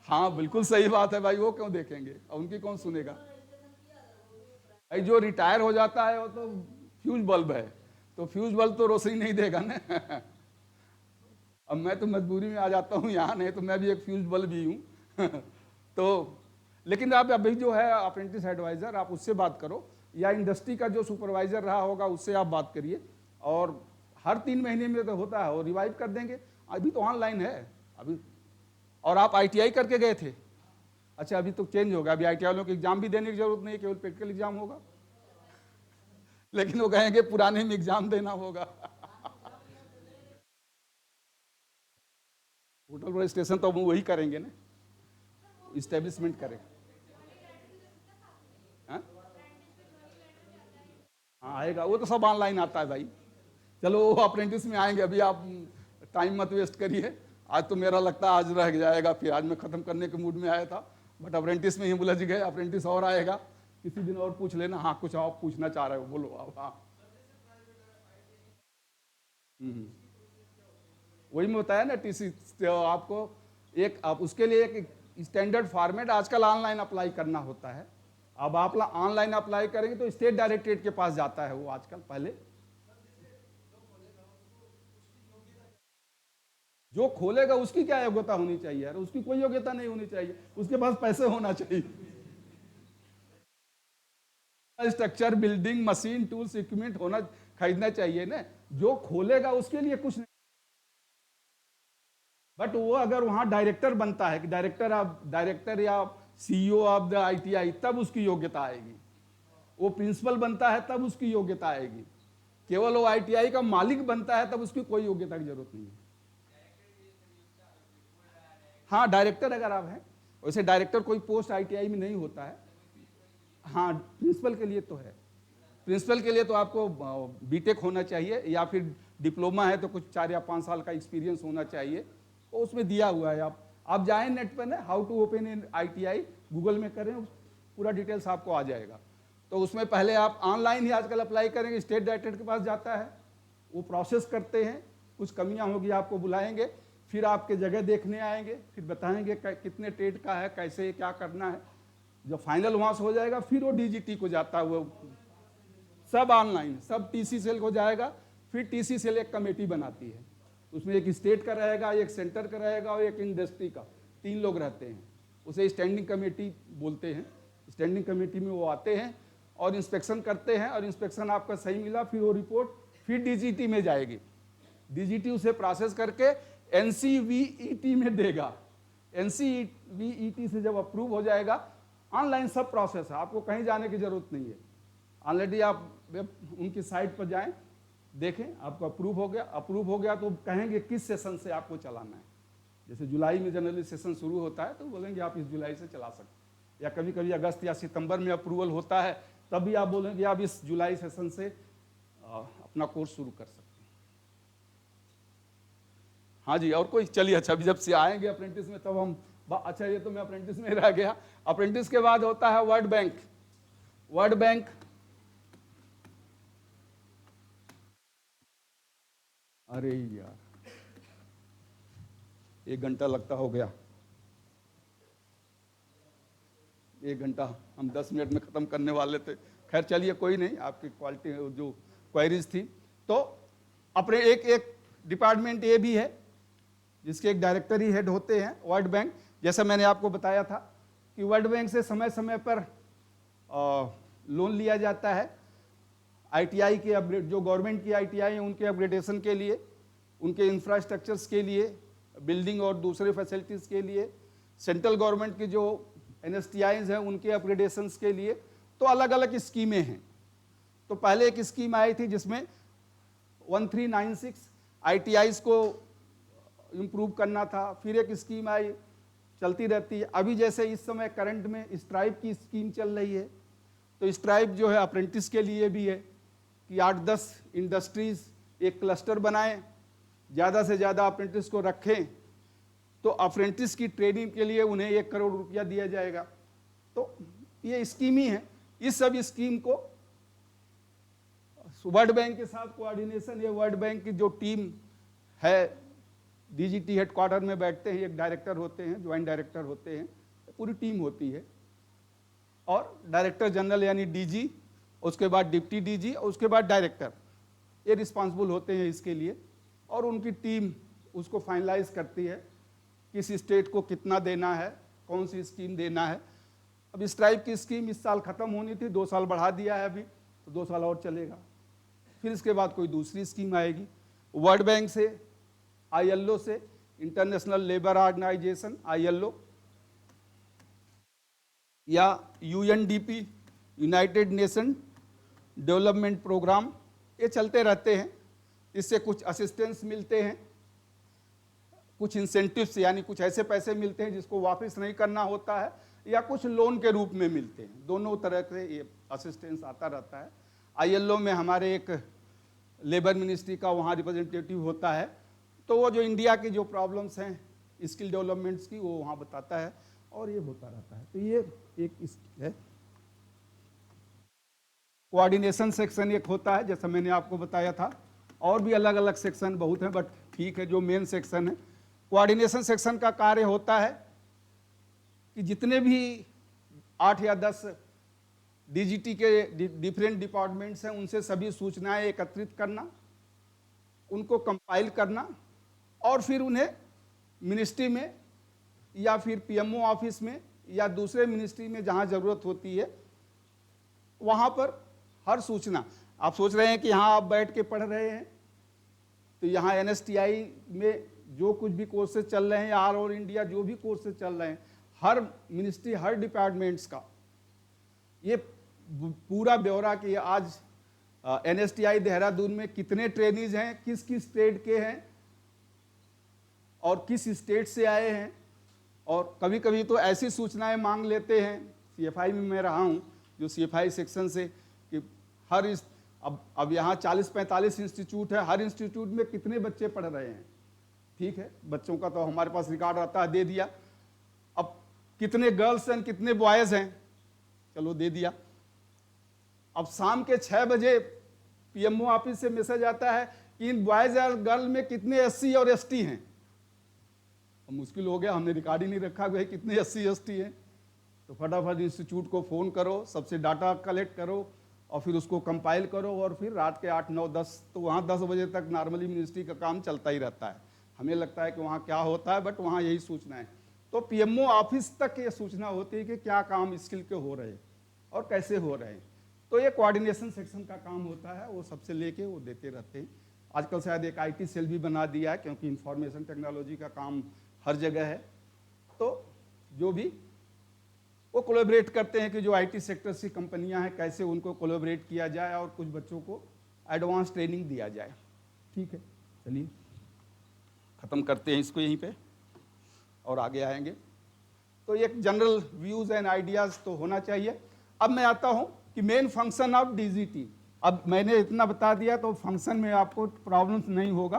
हाँ बिल्कुल सही बात है भाई, वो क्यों देखेंगे, उनकी कौन सुनेगा भाई। जो रिटायर हो जाता है वो तो फ्यूज बल्ब है, तो फ्यूज बल्ब तो रोशनी नहीं देगा ना। अब मैं तो मजबूरी में आ जाता हूँ यहाँ, नहीं तो मैं भी एक फ्यूज बल्ब ही हूँ। तो लेकिन आप अभी जो है अप्रेंटिस एडवाइज़र, आप उससे बात करो, या इंडस्ट्री का जो सुपरवाइज़र रहा होगा उससे आप बात करिए, और हर 3 महीने में तो होता है, और रिवाइव कर देंगे। अभी तो ऑनलाइन है अभी। और आप ITI करके गए थे, अच्छा अभी तो चेंज होगा, अभी ITI वालों को एग्जाम भी देने की जरूरत नहीं, केवल प्रैक्टिकल एग्जाम होगा। लेकिन वो कहेंगे पुराने में एग्जाम देना होगा। होटल रजिस्ट्रेशन तो हम वही करेंगे ना, इस्टेब्लिशमेंट करें। हाँ आएगा, वो तो सब ऑनलाइन आता है भाई। चलो वो अप्रेंटिस में आएंगे, अभी आप टाइम मत वेस्ट करिए। आज तो मेरा लगता है आज रह जाएगा, फिर आज मैं ख़त्म करने के मूड में आया था, बट अप्रेंटिस में ही उलझ गए। अप्रेंटिस और आएगा, किसी दिन और पूछ लेना। हाँ कुछ आप पूछना चाह रहे हो, बोलो आप। हाँ वही में बताया ना, TC आपको एक, आप उसके लिए एक स्टैंडर्ड फॉर्मेट आजकल ऑनलाइन अप्लाई करना होता है। अब आप ऑनलाइन अप्लाई करेंगे तो स्टेट डायरेक्टरेट के पास जाता है वो आजकल। पहले जो खोलेगा उसकी क्या योग्यता होनी चाहिए यार, उसकी कोई योग्यता नहीं होनी चाहिए, उसके पास पैसे होना चाहिए। Structure, building, machine, tools, equipment होना, खरीदना चाहिए ना। जो खोलेगा उसके लिए कुछ नहीं, बट वो अगर वहां डायरेक्टर बनता है कि डायरेक्टर या CEO ऑफ द ITI, तब उसकी योग्यता आएगी। वो प्रिंसिपल बनता है तब उसकी योग्यता आएगी। केवल वो ITI का मालिक बनता है तब उसकी कोई योग्यता की जरूरत नहीं है। हाँ डायरेक्टर अगर आप हैं, वैसे डायरेक्टर कोई पोस्ट ITI में नहीं होता है। हाँ प्रिंसिपल के लिए तो है, प्रिंसिपल के लिए तो आपको BTech होना चाहिए, या फिर डिप्लोमा है तो कुछ 4 या 5 साल का एक्सपीरियंस होना चाहिए, तो उसमें दिया हुआ है। आप जाएं नेट पर ना, how to open in ITI, Google में करें, पूरा डिटेल्स आपको आ जाएगा। तो उसमें पहले आप ऑनलाइन ही आजकल अप्लाई करेंगे, स्टेट डायरेक्टरेट के पास जाता है, वो प्रोसेस करते हैं, कुछ कमियां होगी आपको बुलाएंगे, फिर आपके जगह देखने आएंगे, फिर बताएंगे कितने ट्रेड का है, कैसे क्या करना है। जब फाइनल वहाँ से हो जाएगा फिर वो DGT को जाता है, वो सब ऑनलाइन, सब TC सेल को जाएगा। फिर TC सेल एक कमेटी बनाती है, उसमें एक स्टेट का रहेगा, एक सेंटर का रहेगा और एक इंडस्ट्री का, 3 लोग रहते हैं। उसे स्टैंडिंग कमेटी बोलते हैं। स्टैंडिंग कमेटी में वो आते हैं और इंस्पेक्शन करते हैं, और इंस्पेक्शन आपका सही मिला फिर वो रिपोर्ट फिर डीजीटी में जाएगी। डीजीटी उसे प्रोसेस करके एनसीवीईटी में देगा। एनसीवीईटी से जब अप्रूव हो जाएगा, ऑनलाइन सब प्रोसेस है, आपको कहीं जाने की जरूरत नहीं है। ऑलरेडी आप उनकी साइट पर जाएं, देखें आपको अप्रूव हो गया। अप्रूव हो गया तो कहेंगे किस सेशन से आपको चलाना है। जैसे जुलाई में जनरली सेशन शुरू होता है तो बोलेंगे आप इस जुलाई से चला सकते हैं, या कभी कभी अगस्त या सितंबर में अप्रूवल होता है तब भी आप बोलेंगे आप इस जुलाई सेशन से अपना कोर्स शुरू कर सकते हैं। हाँ जी, और कोई? चलिए अच्छा, अभी जब से आएंगे अप्रेंटिस में तब हम अच्छा, ये तो मैं अप्रेंटिस में रह गया। अप्रेंटिस के बाद होता है वर्ल्ड बैंक। वर्ल्ड बैंक अरे यार 1 घंटा लगता हो गया। 1 घंटा हम 10 मिनट में ख़त्म करने वाले थे। खैर चलिए, कोई नहीं, आपकी क्वालिटी जो क्वेरीज थी। तो अपने एक डिपार्टमेंट ये भी है जिसके एक डायरेक्टर ही हेड होते हैं, वर्ल्ड बैंक। जैसा मैंने आपको बताया था कि वर्ल्ड बैंक से समय समय पर लोन लिया जाता है आईटीआई के अपग्रेड, जो गवर्नमेंट की आईटीआई है उनके अपग्रेडेशन के लिए, उनके इंफ्रास्ट्रक्चर्स के लिए, बिल्डिंग और दूसरे फैसिलिटीज़ के लिए, सेंट्रल गवर्नमेंट की जो एनएसटीआईज हैं उनके अपग्रेडेशंस के लिए। तो अलग अलग स्कीमें हैं। तो पहले एक स्कीम आई थी जिसमें 1396 आईटीआईज को इम्प्रूव करना था। फिर एक स्कीम आई, चलती रहती है। अभी जैसे इस समय करंट में स्ट्राइप की स्कीम चल रही है, तो स्ट्राइप जो है अप्रेंटिस के लिए भी है कि 8-10 इंडस्ट्रीज एक क्लस्टर बनाएं, ज़्यादा से ज़्यादा अप्रेंटिस को रखें, तो अप्रेंटिस की ट्रेनिंग के लिए उन्हें 1 करोड़ रुपया दिया जाएगा। तो ये स्कीम ही है। इस सब स्कीम को वर्ल्ड बैंक के साथ कोऑर्डिनेशन, ये वर्ल्ड बैंक की जो टीम है, डीजीटी हेडक्वार्टर में बैठते हैं, एक डायरेक्टर होते हैं, ज्वाइंट डायरेक्टर होते हैं, पूरी टीम होती है, और डायरेक्टर जनरल यानी डीजी, उसके बाद डिप्टी डीजी और उसके बाद डायरेक्टर, ये रिस्पॉन्सिबल होते हैं इसके लिए। और उनकी टीम उसको फाइनलाइज करती है किस स्टेट को कितना देना है, कौन सी स्कीम देना है। अब स्ट्राइप की स्कीम इस साल ख़त्म होनी थी, 2 साल बढ़ा दिया है अभी, तो 2 साल और चलेगा। फिर इसके बाद कोई दूसरी स्कीम आएगी। वर्ल्ड बैंक से, आईएलओ से, इंटरनेशनल लेबर ऑर्गेनाइजेशन आईएलओ, या UNDP, united nation development programme, ये चलते रहते हैं। इससे कुछ असिस्टेंस मिलते हैं, कुछ इंसेंटिव्स यानी कुछ ऐसे पैसे मिलते हैं जिसको वापस नहीं करना होता है, या कुछ लोन के रूप में मिलते हैं। दोनों तरह से ये असिस्टेंस आता रहता है। आईएलओ में हमारे एक लेबर मिनिस्ट्री का वहाँ रिप्रेजेंटेटिव होता है, तो वो जो इंडिया की जो प्रॉब्लम्स हैं स्किल डेवलपमेंट्स की, वो वहाँ बताता है, और ये होता रहता है। तो ये एक है। कोऑर्डिनेशन सेक्शन एक होता है, जैसा मैंने आपको बताया था। और भी अलग अलग सेक्शन बहुत हैं, बट ठीक है, जो मेन सेक्शन है कोऑर्डिनेशन सेक्शन का कार्य होता है कि जितने भी 8 या 10 डीजीटी के डिफरेंट डिपार्टमेंट्स हैं, उनसे सभी सूचनाएं एकत्रित करना, उनको कंपाइल करना, और फिर उन्हें मिनिस्ट्री में या फिर पीएमओ ऑफिस में या दूसरे मिनिस्ट्री में जहां जरूरत होती है वहां पर हर सूचना। आप सोच रहे हैं कि यहाँ आप बैठ के पढ़ रहे हैं, तो यहाँ एनएसटीआई में जो कुछ भी कोर्सेज चल रहे हैं, ऑल ओवर इंडिया जो भी कोर्सेज चल रहे हैं, हर मिनिस्ट्री, हर डिपार्टमेंट्स का ये पूरा ब्यौरा कि आज एनएसटीआई देहरादून में कितने ट्रेनीज हैं, किस किस ट्रेड के हैं और किस स्टेट से आए हैं। और कभी कभी तो ऐसी सूचनाएं मांग लेते हैं, सीएफआई में मैं रहा हूं, जो सीएफआई सेक्शन से, कि हर अब यहाँ 40-45 इंस्टीट्यूट है, हर इंस्टीट्यूट में कितने बच्चे पढ़ रहे हैं। ठीक है, बच्चों का तो हमारे पास रिकॉर्ड आता है, दे दिया। अब कितने गर्ल्स हैं, कितने बॉयज़ हैं, चलो दे दिया। अब शाम के 6 बजे पीएमओ ऑफिस से मैसेज आता है कि इन बॉयज़ और गर्ल में कितने एससी और एसटी हैं। अब मुश्किल हो गया, हमने रिकॉर्ड ही नहीं रखा भाई कितने एससी एसटी हैं। तो फटाफट इंस्टीट्यूट को फ़ोन करो, सबसे डाटा कलेक्ट करो, और फिर उसको कंपाइल करो और फिर रात के 8, 9, 10, तो वहाँ 10 बजे तक नॉर्मली मिनिस्ट्री का काम चलता ही रहता है। हमें लगता है कि वहाँ क्या होता है, बट वहाँ यही सूचना है। तो पीएमओ ऑफिस तक ये सूचना होती है कि क्या काम स्किल के हो रहे हैं और कैसे हो रहे हैं। तो ये कोऑर्डिनेशन सेक्शन का काम होता है, वो सबसे लेके वो देते रहते हैं। आजकल शायद एक आईटी सेल भी बना दिया है, क्योंकि इंफॉर्मेशन टेक्नोलॉजी का काम हर जगह है। तो जो भी वो कोलैबोरेट करते हैं कि जो आईटी सेक्टर की कंपनियां हैं कैसे उनको कोलैबोरेट किया जाए और कुछ बच्चों को एडवांस ट्रेनिंग दिया जाए। ठीक है, चलिए ख़त्म करते हैं इसको यहीं पे और आगे आएंगे। तो एक जनरल व्यूज़ एंड आइडियाज़ तो होना चाहिए। अब मैं आता हूं कि मेन फंक्शन ऑफ डीजीटी। अब मैंने इतना बता दिया तो फंक्शन में आपको प्रॉब्लम्स नहीं होगा।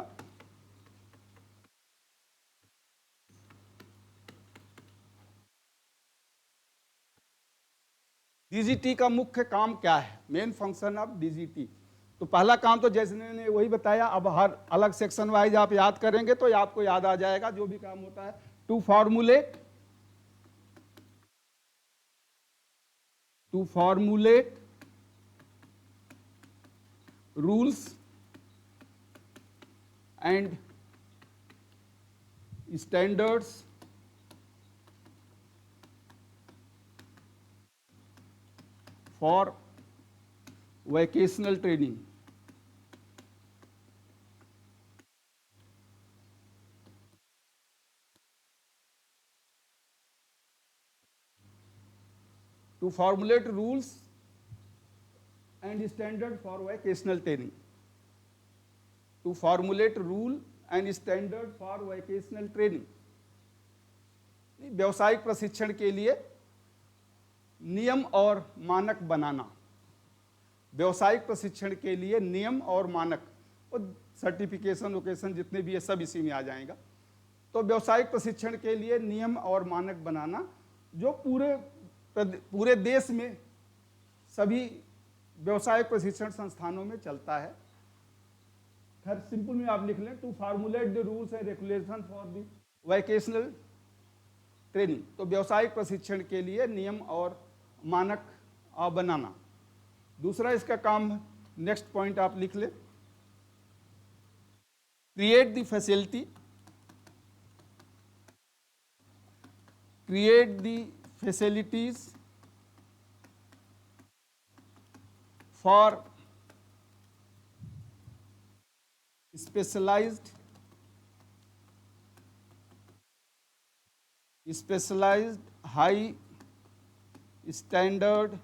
डीजीटी का मुख्य काम क्या है, मेन फंक्शन ऑफ डीजीटी। तो पहला काम तो जैसे मैंने वही बताया, अब हर अलग सेक्शन वाइज आप याद करेंगे तो आपको याद आ जाएगा जो भी काम होता है। To formulate rules and standards for vocational training. To formulate rules and standard for vocational training. To formulate rule and standard for vocational training. व्यावसायिक प्रशिक्षण के लिए नियम और मानक बनाना। व्यावसायिक प्रशिक्षण के लिए नियम और मानक, और सर्टिफिकेशन वोकेशन जितने भी है सब इसी में आ जाएगा। तो व्यावसायिक प्रशिक्षण के लिए नियम और मानक बनाना जो पूरे देश में सभी व्यावसायिक प्रशिक्षण संस्थानों में चलता है। खैर सिंपल में आप लिख लें, to formulate the rules and regulation for the vocational training. तो व्यावसायिक प्रशिक्षण के लिए नियम और मानक बनाना। दूसरा इसका काम, नेक्स्ट पॉइंट आप लिख लें, create the facilities for specialized high standard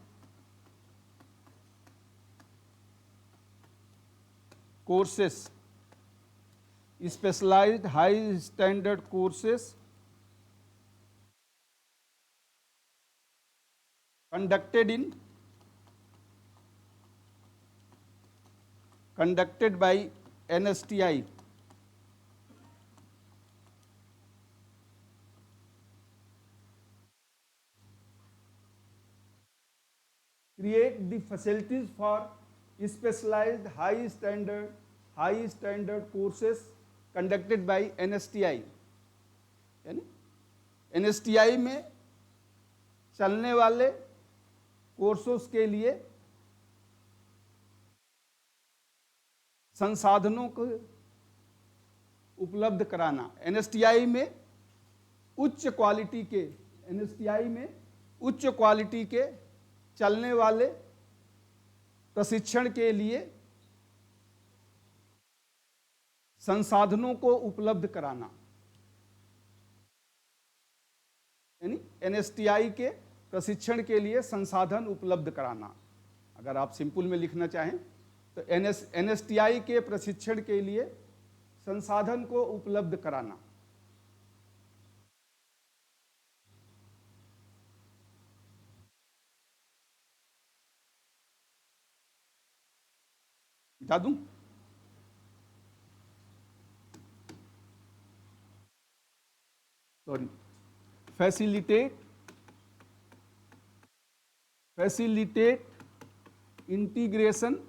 courses, specialized high standard courses conducted by NSTI. Create the facilities for specialized high standard courses conducted by NSTI. यानी NSTI में चलने वाले कोर्सेस के लिए संसाधनों को उपलब्ध कराना। NSTI में उच्च क्वालिटी के चलने वाले प्रशिक्षण के लिए संसाधनों को उपलब्ध कराना। यानी NSTI के प्रशिक्षण के लिए संसाधन उपलब्ध कराना। अगर आप सिंपल में लिखना चाहें तो NSTI के प्रशिक्षण के लिए संसाधन को उपलब्ध कराना। बता दूं, sorry, facilitate integration,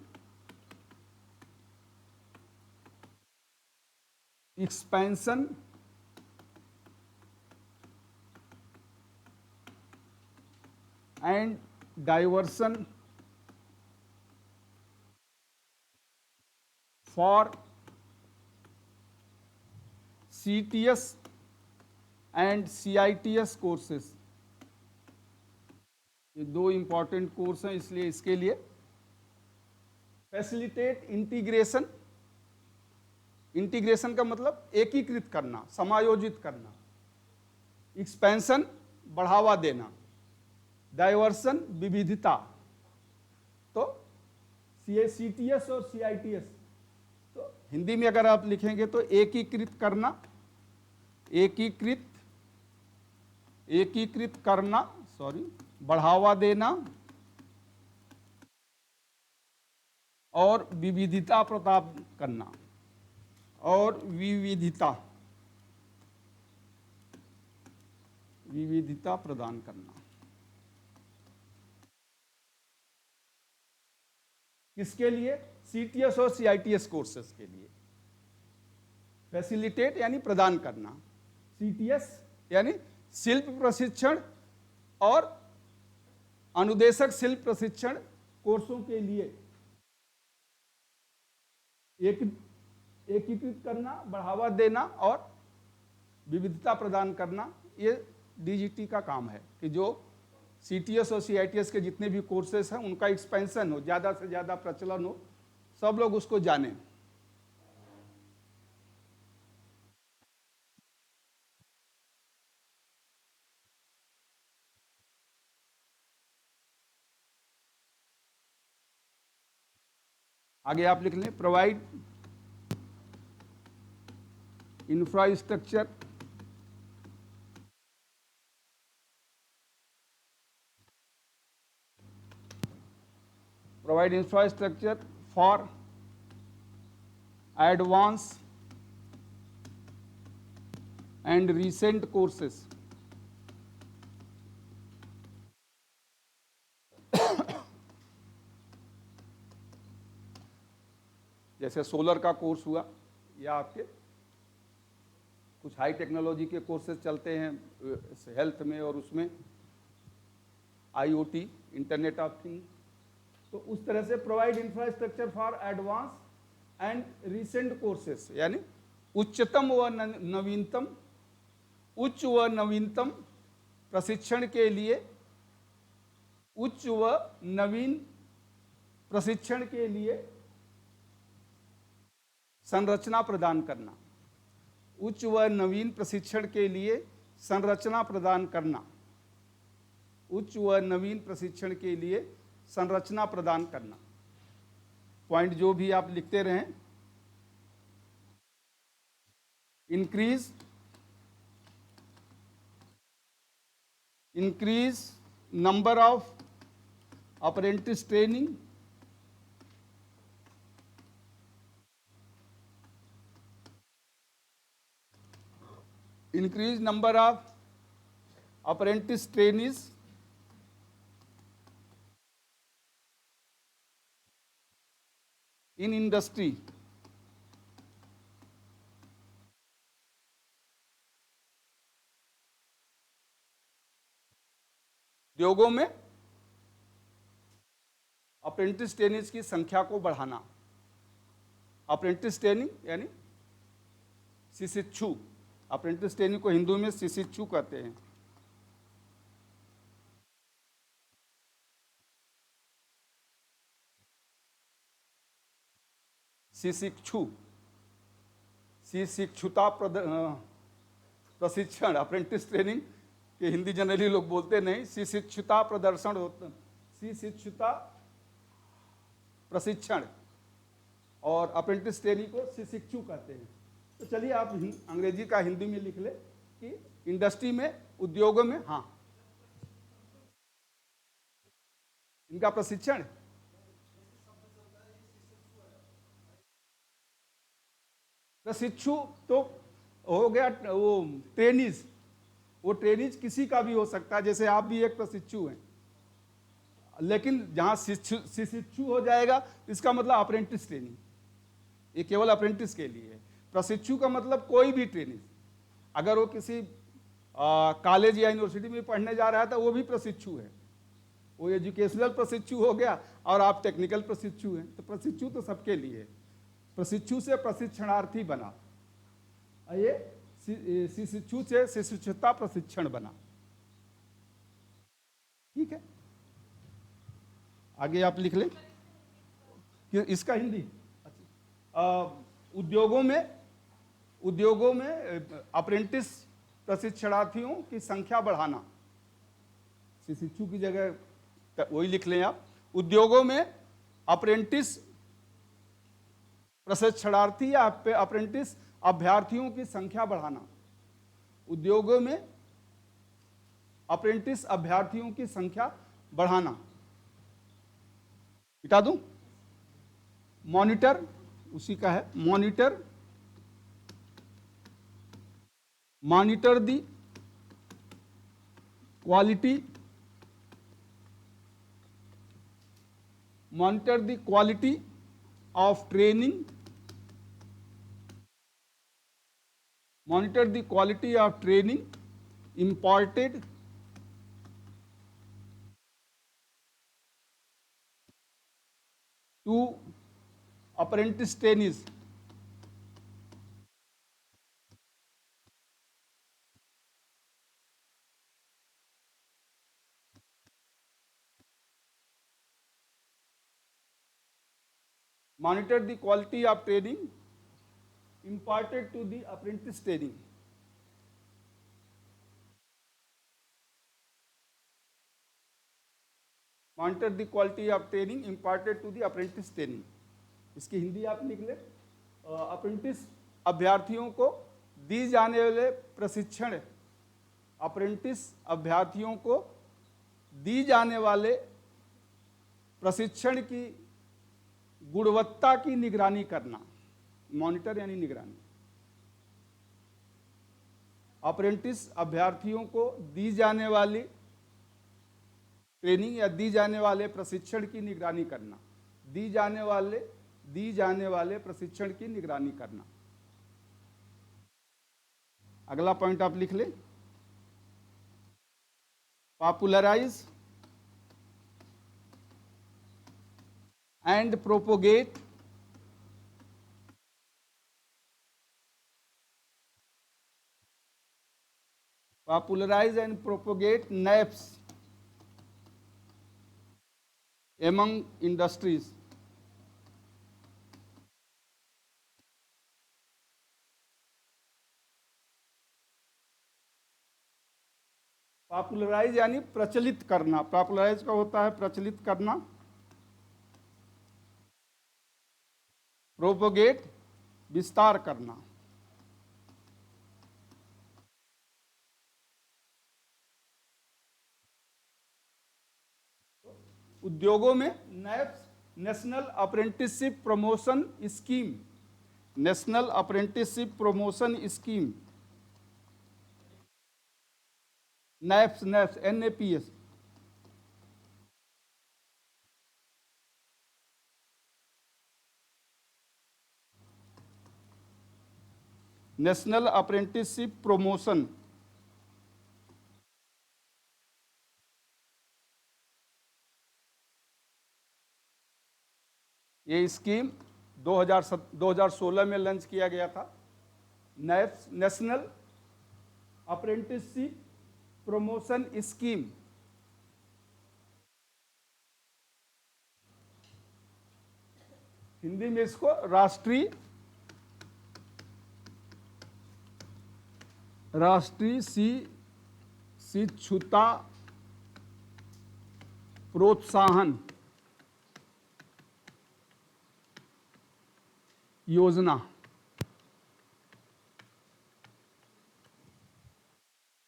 expansion and diversion for CTS and CITS courses. ये दो इंपॉर्टेंट कोर्स हैं, इसलिए इसके लिए फैसिलिटेट इंटीग्रेशन। इंटीग्रेशन का मतलब एकीकृत करना, समायोजित करना। एक्सपेंशन बढ़ावा देना। डाइवर्सन विविधता। तो CTS और CITS, तो हिंदी में अगर आप लिखेंगे तो एकीकृत करना, एकीकृत करना, बढ़ावा देना और विविधता प्रदान करना, और विविधता प्रदान करना। किसके लिए? CTS और CITS कोर्सेस के लिए। फैसिलिटेट यानी प्रदान करना, CTS यानी शिल्प प्रशिक्षण और अनुदेशक शिल्प प्रशिक्षण कोर्सों के लिए एकीकृत करना, बढ़ावा देना और विविधता प्रदान करना। ये DGT का काम है कि जो CTS और CITS के जितने भी कोर्सेस हैं उनका एक्सपेंशन हो, ज़्यादा से ज़्यादा प्रचलन हो, सब लोग उसको जानें। आगे आप लिख लें, provide infrastructure for advance and recent courses. जैसे सोलर का कोर्स हुआ, या आपके कुछ हाई टेक्नोलॉजी के कोर्सेज चलते हैं हेल्थ में, और उसमें IoT, इंटरनेट ऑफ थिंग्स। तो उस तरह से provide infrastructure for advance and recent courses, यानी उच्चतम व नवीनतम प्रशिक्षण के लिए, उच्च व नवीन प्रशिक्षण के लिए संरचना प्रदान करना। उच्च व नवीन प्रशिक्षण के लिए संरचना प्रदान करना। उच्च व नवीन प्रशिक्षण के लिए संरचना प्रदान करना। पॉइंट जो भी आप लिखते रहें। Increase number of apprentice training, increase number of apprentice trainees in industry। उद्योगों में अप्रेंटिस ट्रेनिंग की संख्या को बढ़ाना। अप्रेंटिस ट्रेनिंग यानी शिशिक्षु। अप्रेंटिस ट्रेनिंग को हिंदू में शिशिक्षु कहते हैं। शिशिक्षुता प्रशिक्षण, अप्रेंटिस ट्रेनिंग के हिंदी जनरली लोग बोलते नहीं, शिशिक्षुता प्रदर्शन होता, शिशिक्षुता प्रशिक्षण, और अप्रेंटिस ट्रेनिंग को शिशिक्षु कहते हैं। तो चलिए आप अंग्रेजी का हिंदी में लिख ले कि इंडस्ट्री में, उद्योगों में, हाँ, इनका प्रशिक्षण। प्रशिक्षु तो हो गया वो ट्रेनीज। वो ट्रेनीज किसी का भी हो सकता है, जैसे आप भी एक प्रशिक्षु हैं, लेकिन जहां शिशिक्षु हो जाएगा इसका मतलब अप्रेंटिस ट्रेनिंग, ये केवल अप्रेंटिस के लिए है। प्रशिक्षु का मतलब कोई भी ट्रेनिंग, अगर वो किसी कॉलेज या यूनिवर्सिटी में पढ़ने जा रहा है तो वो भी प्रशिक्षु है। वो एजुकेशनल प्रशिक्षु हो गया और आप टेक्निकल प्रशिक्षु हैं। तो प्रशिक्षु तो सबके लिए है। प्रशिक्षु से प्रशिक्षणार्थी बना, ये शिक्षु से शिक्षुता प्रशिक्षण बना। ठीक है, आगे आप लिख लें कि इसका हिंदी। उद्योगों में अप्रेंटिस प्रशिक्षणार्थियों की संख्या बढ़ाना, शिक्षु की जगह वही लिख लें आप। उद्योगों में अप्रेंटिस प्रशिक्षणार्थी या अप्रेंटिस अभ्यर्थियों की संख्या बढ़ाना। उद्योगों में अप्रेंटिस अभ्यर्थियों की संख्या बढ़ाना। मिटा दूं? मॉनिटर उसी का है। Monitor the quality of training, monitor the quality of training imparted to apprentice trainees. Monitor the quality of training imparted to the apprentice training. Monitor the quality of training imparted to the apprentice training. इसकी हिंदी आप लिख ले। Apprentice अभ्यर्थियों को दी जाने वाले प्रशिक्षण, apprentice अभ्यर्थियों को दी जाने वाले प्रशिक्षण की गुणवत्ता की निगरानी करना। मॉनिटर यानी निगरानी। अप्रेंटिस अभ्यर्थियों को दी जाने वाली ट्रेनिंग या दी जाने वाले प्रशिक्षण की निगरानी करना। दी जाने वाले प्रशिक्षण की निगरानी करना। अगला पॉइंट आप लिख ले। Popularise and propagate NAPS among industries. Popularise यानी प्रचलित करना। पॉपुलराइज का होता है प्रचलित करना। प्रोपोगेट विस्तार करना। उद्योगों में naps, national apprenticeship promotion scheme, national apprenticeship promotion scheme, naps NAPS, national apprenticeship promotion. ये स्कीम 2016 में लॉन्च किया गया था। Naps, national apprenticeship promotion scheme. Hindi में इसको राष्ट्रीय शिक्षुता प्रोत्साहन योजना,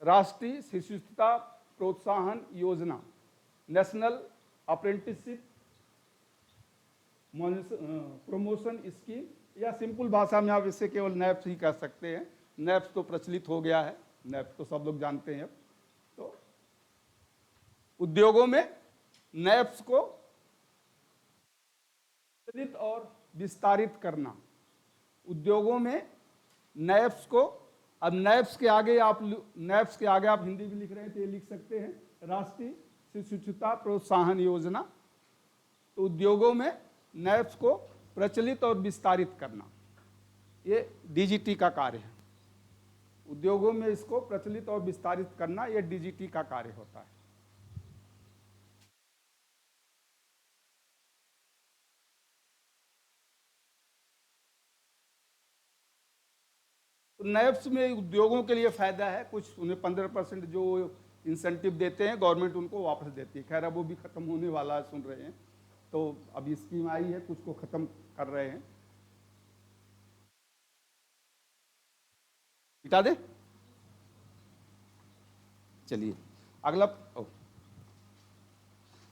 राष्ट्रीय शिक्षुता प्रोत्साहन योजना, नेशनल अप्रेंटिसशिप प्रमोशन स्कीम, या सिंपल भाषा में आप इसे केवल नैप्स ही कह सकते हैं। नैप्स तो प्रचलित हो गया है, नैप्स तो सब लोग जानते हैं। तो उद्योगों में नैप्स को प्रचलित और विस्तारित करना। उद्योगों में नैप्स को, अब नैप्स के आगे आप हिंदी भी लिख रहे हैं तो ये लिख सकते हैं राष्ट्रीय शिक्षुता प्रोत्साहन योजना। तो उद्योगों में नैप्स को प्रचलित और विस्तारित करना, ये डीजीटी का कार्य है। उद्योगों में इसको प्रचलित और विस्तारित करना, ये डीजीटी का कार्य होता है। तो नैब्स में उद्योगों के लिए फायदा है, कुछ उन्हें 15% जो इंसेंटिव देते हैं गवर्नमेंट उनको वापस देती है। खैर अब वो भी खत्म होने वाला है, सुन रहे हैं, तो अभी स्कीम आई है, कुछ को खत्म कर रहे हैं। मिटा दे, चलिए अगला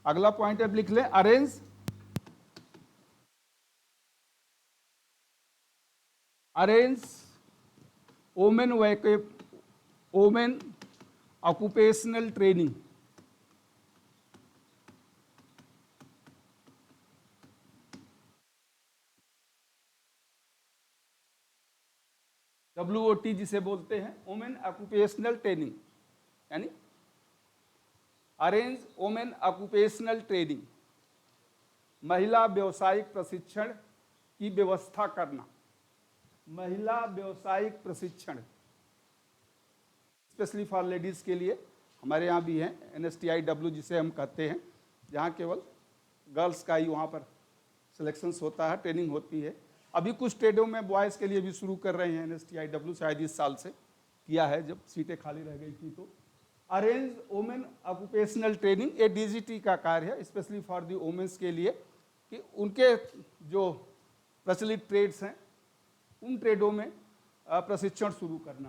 अगला पॉइंट अब लिख लें, arrange women occupational training. WOT जिसे बोलते हैं, वोमेन ऑक्यूपेशनल ट्रेनिंग, यानी अरेंज वोमेन ऑक्यूपेशनल ट्रेनिंग, महिला व्यवसायिक प्रशिक्षण की व्यवस्था करना। महिला व्यवसायिक प्रशिक्षण स्पेशली फॉर लेडीज के लिए हमारे यहाँ भी है NSTIW जिसे हम कहते हैं, जहाँ केवल गर्ल्स का ही वहाँ पर सिलेक्शंस होता है, ट्रेनिंग होती है। अभी कुछ ट्रेडों में बॉयज़ के लिए भी शुरू कर रहे हैं NSTIW, शायद इस साल से किया है जब सीटें खाली रह गई थी। तो अरेंज वोमेन ऑक्यूपेशनल ट्रेनिंग ये DGT का कार्य है, स्पेशली फॉर दी वोमेंस के लिए, कि उनके जो प्रचलित ट्रेड्स हैं उन ट्रेडों में प्रशिक्षण शुरू करना।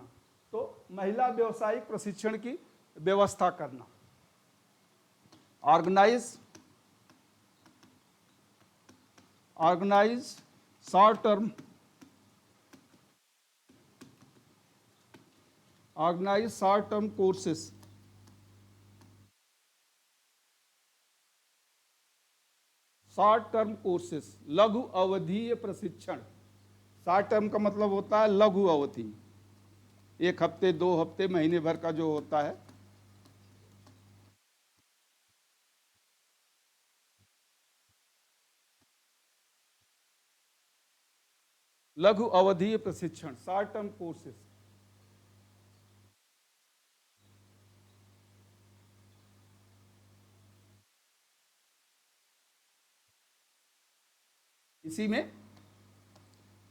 तो महिला व्यवसायिक प्रशिक्षण की व्यवस्था करना। ऑर्गेनाइज शॉर्ट टर्म कोर्सेस, लघु अवधीय प्रशिक्षण। शॉर्ट टर्म का मतलब होता है लघु अवधि, 1 हफ्ते 2 हफ्ते महीने भर का जो होता है। लघु अवधीय प्रशिक्षण, शॉर्ट टर्म कोर्सेस। इसी में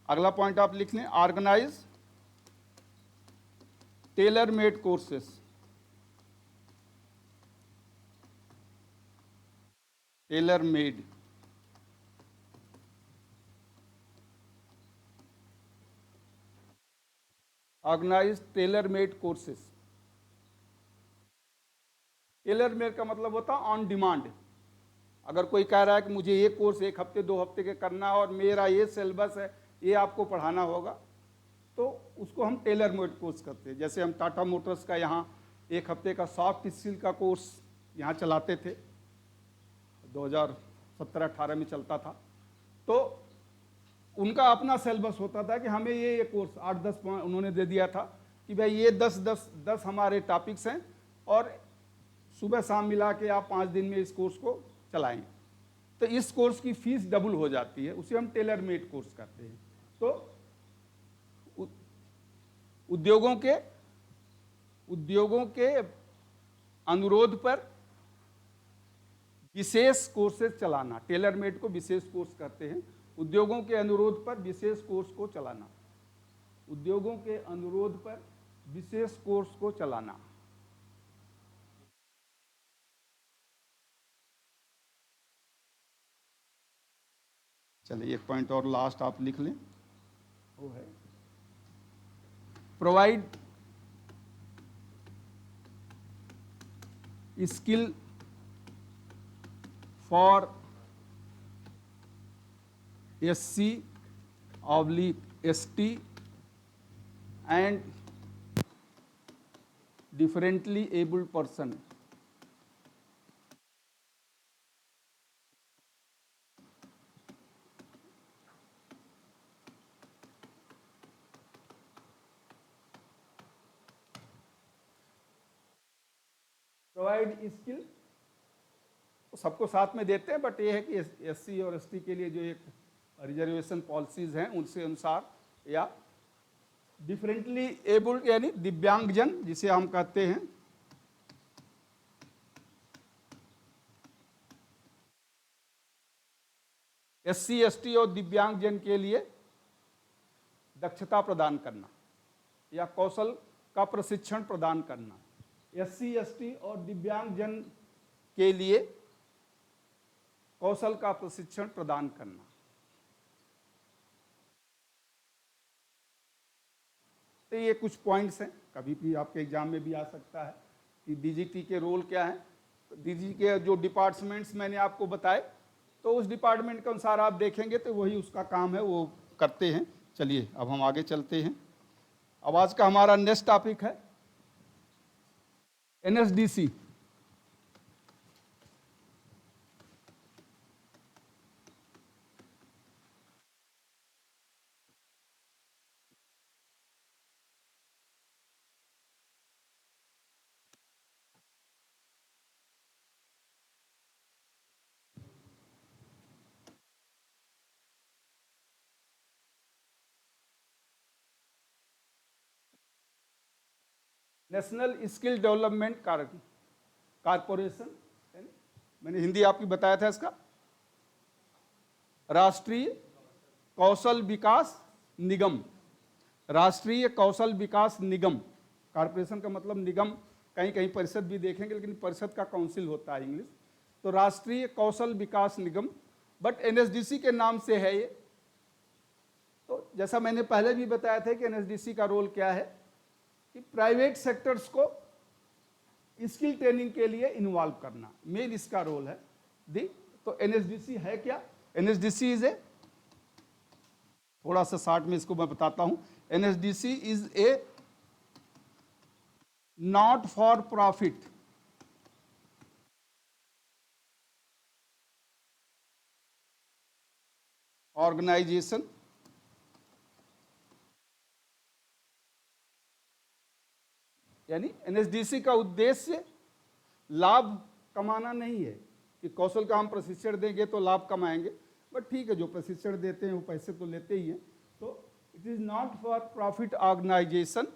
अगला पॉइंट आप लिख लें, organise tailor made courses. Tailor made, organise tailor made courses. Tailor made का मतलब होता है ऑन डिमांड। अगर कोई कह रहा है कि मुझे ये कोर्स 1 हफ्ते 2 हफ्ते के करना है और मेरा ये सिलेबस है, ये आपको पढ़ाना होगा, तो उसको हम टेलर मेड कोर्स करते हैं। जैसे हम टाटा मोटर्स का यहाँ 1 हफ्ते का सॉफ्ट स्किल का कोर्स यहाँ चलाते थे, 2017-18 में चलता था। तो उनका अपना सिलेबस होता था कि हमें ये कोर्स 8-10 पॉइंट उन्होंने दे दिया था कि भाई ये 10 हमारे टॉपिक्स हैं और सुबह शाम मिला के आप 5 दिन में इस कोर्स को चलाएंगे। तो इस कोर्स की फीस डबल हो जाती है, उसे हम टेलर मेड कोर्स करते हैं। तो उद्योगों के अनुरोध पर विशेष कोर्सेज चलाना, टेलर मेड को विशेष कोर्स करते हैं। उद्योगों के अनुरोध पर विशेष कोर्स को चलाना, उद्योगों के अनुरोध पर विशेष कोर्स को चलाना। चलिए एक पॉइंट और लास्ट आप लिख लें, वो है provide skill for SC/ST and differently abled person। Provide skill सबको साथ में देते हैं, बट ये है कि SC और ST के लिए जो एक रिजर्वेशन पॉलिसीज हैं उनसे अनुसार, या डिफरेंटली एबल्ड यानी दिव्यांगजन जिसे हम कहते हैं, SC ST और दिव्यांगजन के लिए दक्षता प्रदान करना या कौशल का प्रशिक्षण प्रदान करना। SC ST और दिव्यांगजन के लिए कौशल का प्रशिक्षण प्रदान करना। तो ये कुछ पॉइंट्स हैं, कभी भी आपके एग्जाम में भी आ सकता है कि DGT के रोल क्या है। तो DGT के जो डिपार्टमेंट्स मैंने आपको बताए, तो उस डिपार्टमेंट के अनुसार आप देखेंगे तो वही उसका काम है, वो करते हैं। चलिए अब हम आगे चलते हैं। अब आज का हमारा नेक्स्ट टॉपिक है NSDC। National skill development corporation, मैंने हिंदी आपकी बताया था इसका, राष्ट्रीय कौशल विकास निगम। राष्ट्रीय कौशल विकास निगम, कारपोरेशन का मतलब निगम, कहीं कहीं परिषद भी देखेंगे, लेकिन परिषद का काउंसिल होता है इंग्लिश। तो राष्ट्रीय कौशल विकास निगम, बट NSDC के नाम से है ये। तो जैसा मैंने पहले भी बताया था कि NSDC का रोल क्या है कि प्राइवेट सेक्टर्स को स्किल ट्रेनिंग के लिए इन्वॉल्व करना, मेन इसका रोल है। तो NSDC है क्या? NSDC इज ए, थोड़ा सा शार्ट में इसको मैं बताता हूं। NSDC is a not for profit organisation यानी NSDC का उद्देश्य लाभ कमाना नहीं है कि कौशल का हम प्रशिक्षण देंगे तो लाभ कमाएंगे, बट ठीक है जो प्रशिक्षण देते हैं वो पैसे तो लेते ही हैं। तो it is not for profit organisation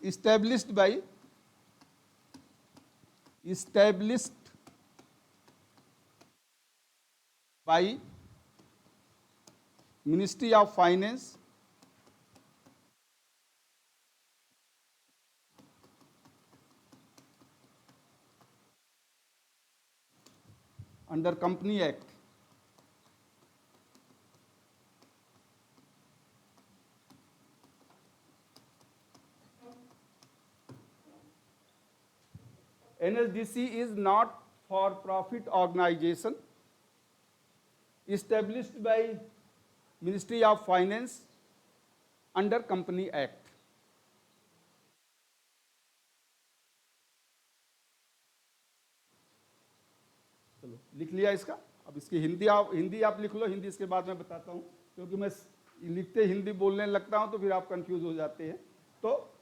established by Ministry of Finance under Company Act। NSDC is not for profit organization established by Ministry of Finance under Company Act। चलो लिख लिया इसका। अब इसकी हिंदी आप लिख लो, हिंदी इसके बाद में बताता हूँ, क्योंकि मैं लिखते हिंदी बोलने लगता हूँ तो फिर आप कंफ्यूज हो जाते हैं। तो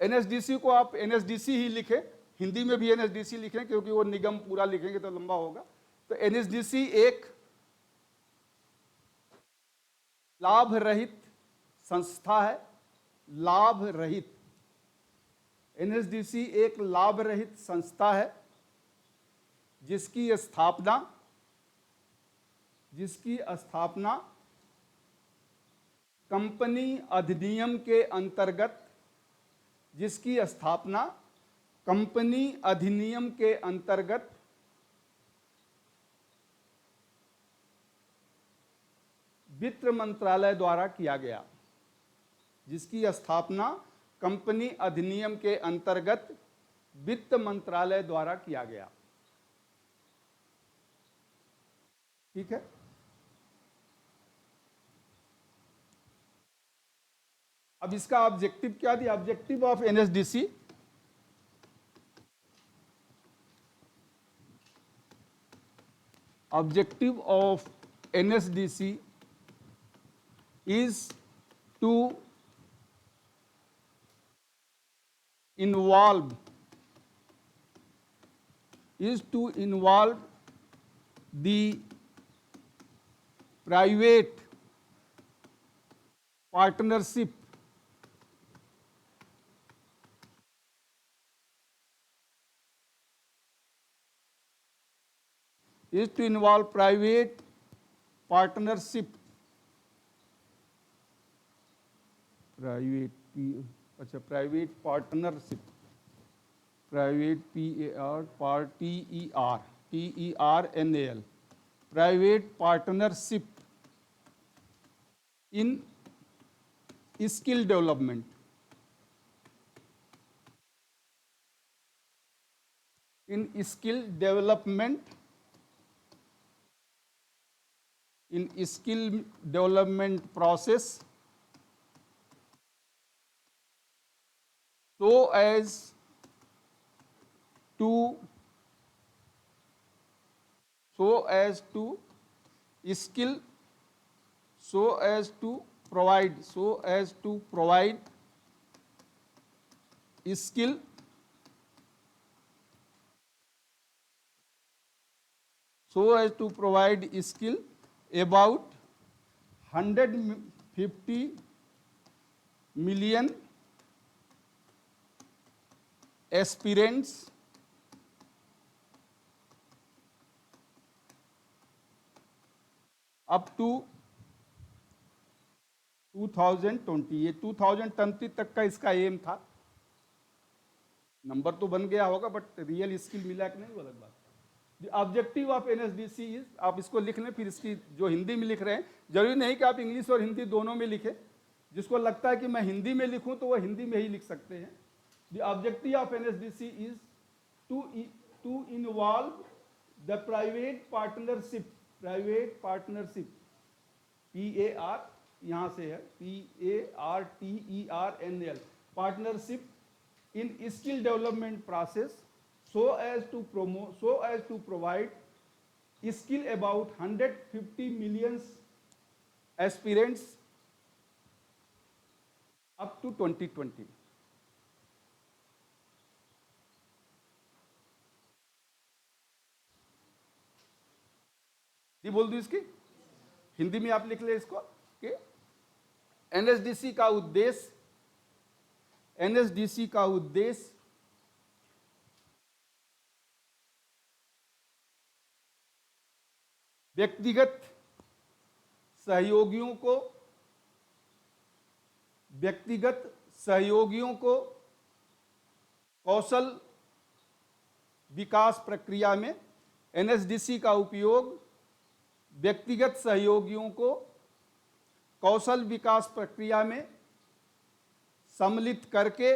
NSDC को आप NSDC ही लिखें, हिंदी में भी NSDC लिखें, क्योंकि वो निगम पूरा लिखेंगे तो लंबा होगा। तो NSDC एक लाभ रहित संस्था है। लाभ रहित, NSDC एक लाभ रहित संस्था है जिसकी स्थापना कंपनी अधिनियम के अंतर्गत वित्त मंत्रालय द्वारा किया गया। जिसकी स्थापना कंपनी अधिनियम के अंतर्गत वित्त मंत्रालय द्वारा किया गया। ठीक है। अब इसका ऑब्जेक्टिव क्या दिया? Objective of NSDC, objective of NSDC is to involve the private partnership is to involve private partnership, private partnership, private PARTERNAL, private partnership in skill development, in skill development process, so as to skill so as to provide skill about 150 million aspirants up to 2020। ये 2020 तक का इसका M था। Number तो बन गया होगा, but real skill मिला कि नहीं वो अलग बात। The objective of NSDC is, आप इसको लिख लें, फिर इसकी जो हिंदी में लिख रहे हैं, जरूरी नहीं कि आप इंग्लिश और हिंदी दोनों में लिखें। जिसको लगता है कि मैं हिंदी में लिखूं तो वो हिंदी में ही लिख सकते हैं। The objective of NSDC is to involve the private partnership, PAR यहाँ से है, PARTERNAL, partnership in skill development process, so as to provide skill about 150 million aspirants up to 2020। ये बोल दूं इसकी हिंदी में, आप लिख ले इसको कि एनएसडीसी का उद्देश्य व्यक्तिगत सहयोगियों को कौशल विकास प्रक्रिया में, एनएसडीसी का उपयोग व्यक्तिगत सहयोगियों को कौशल विकास प्रक्रिया में सम्मिलित करके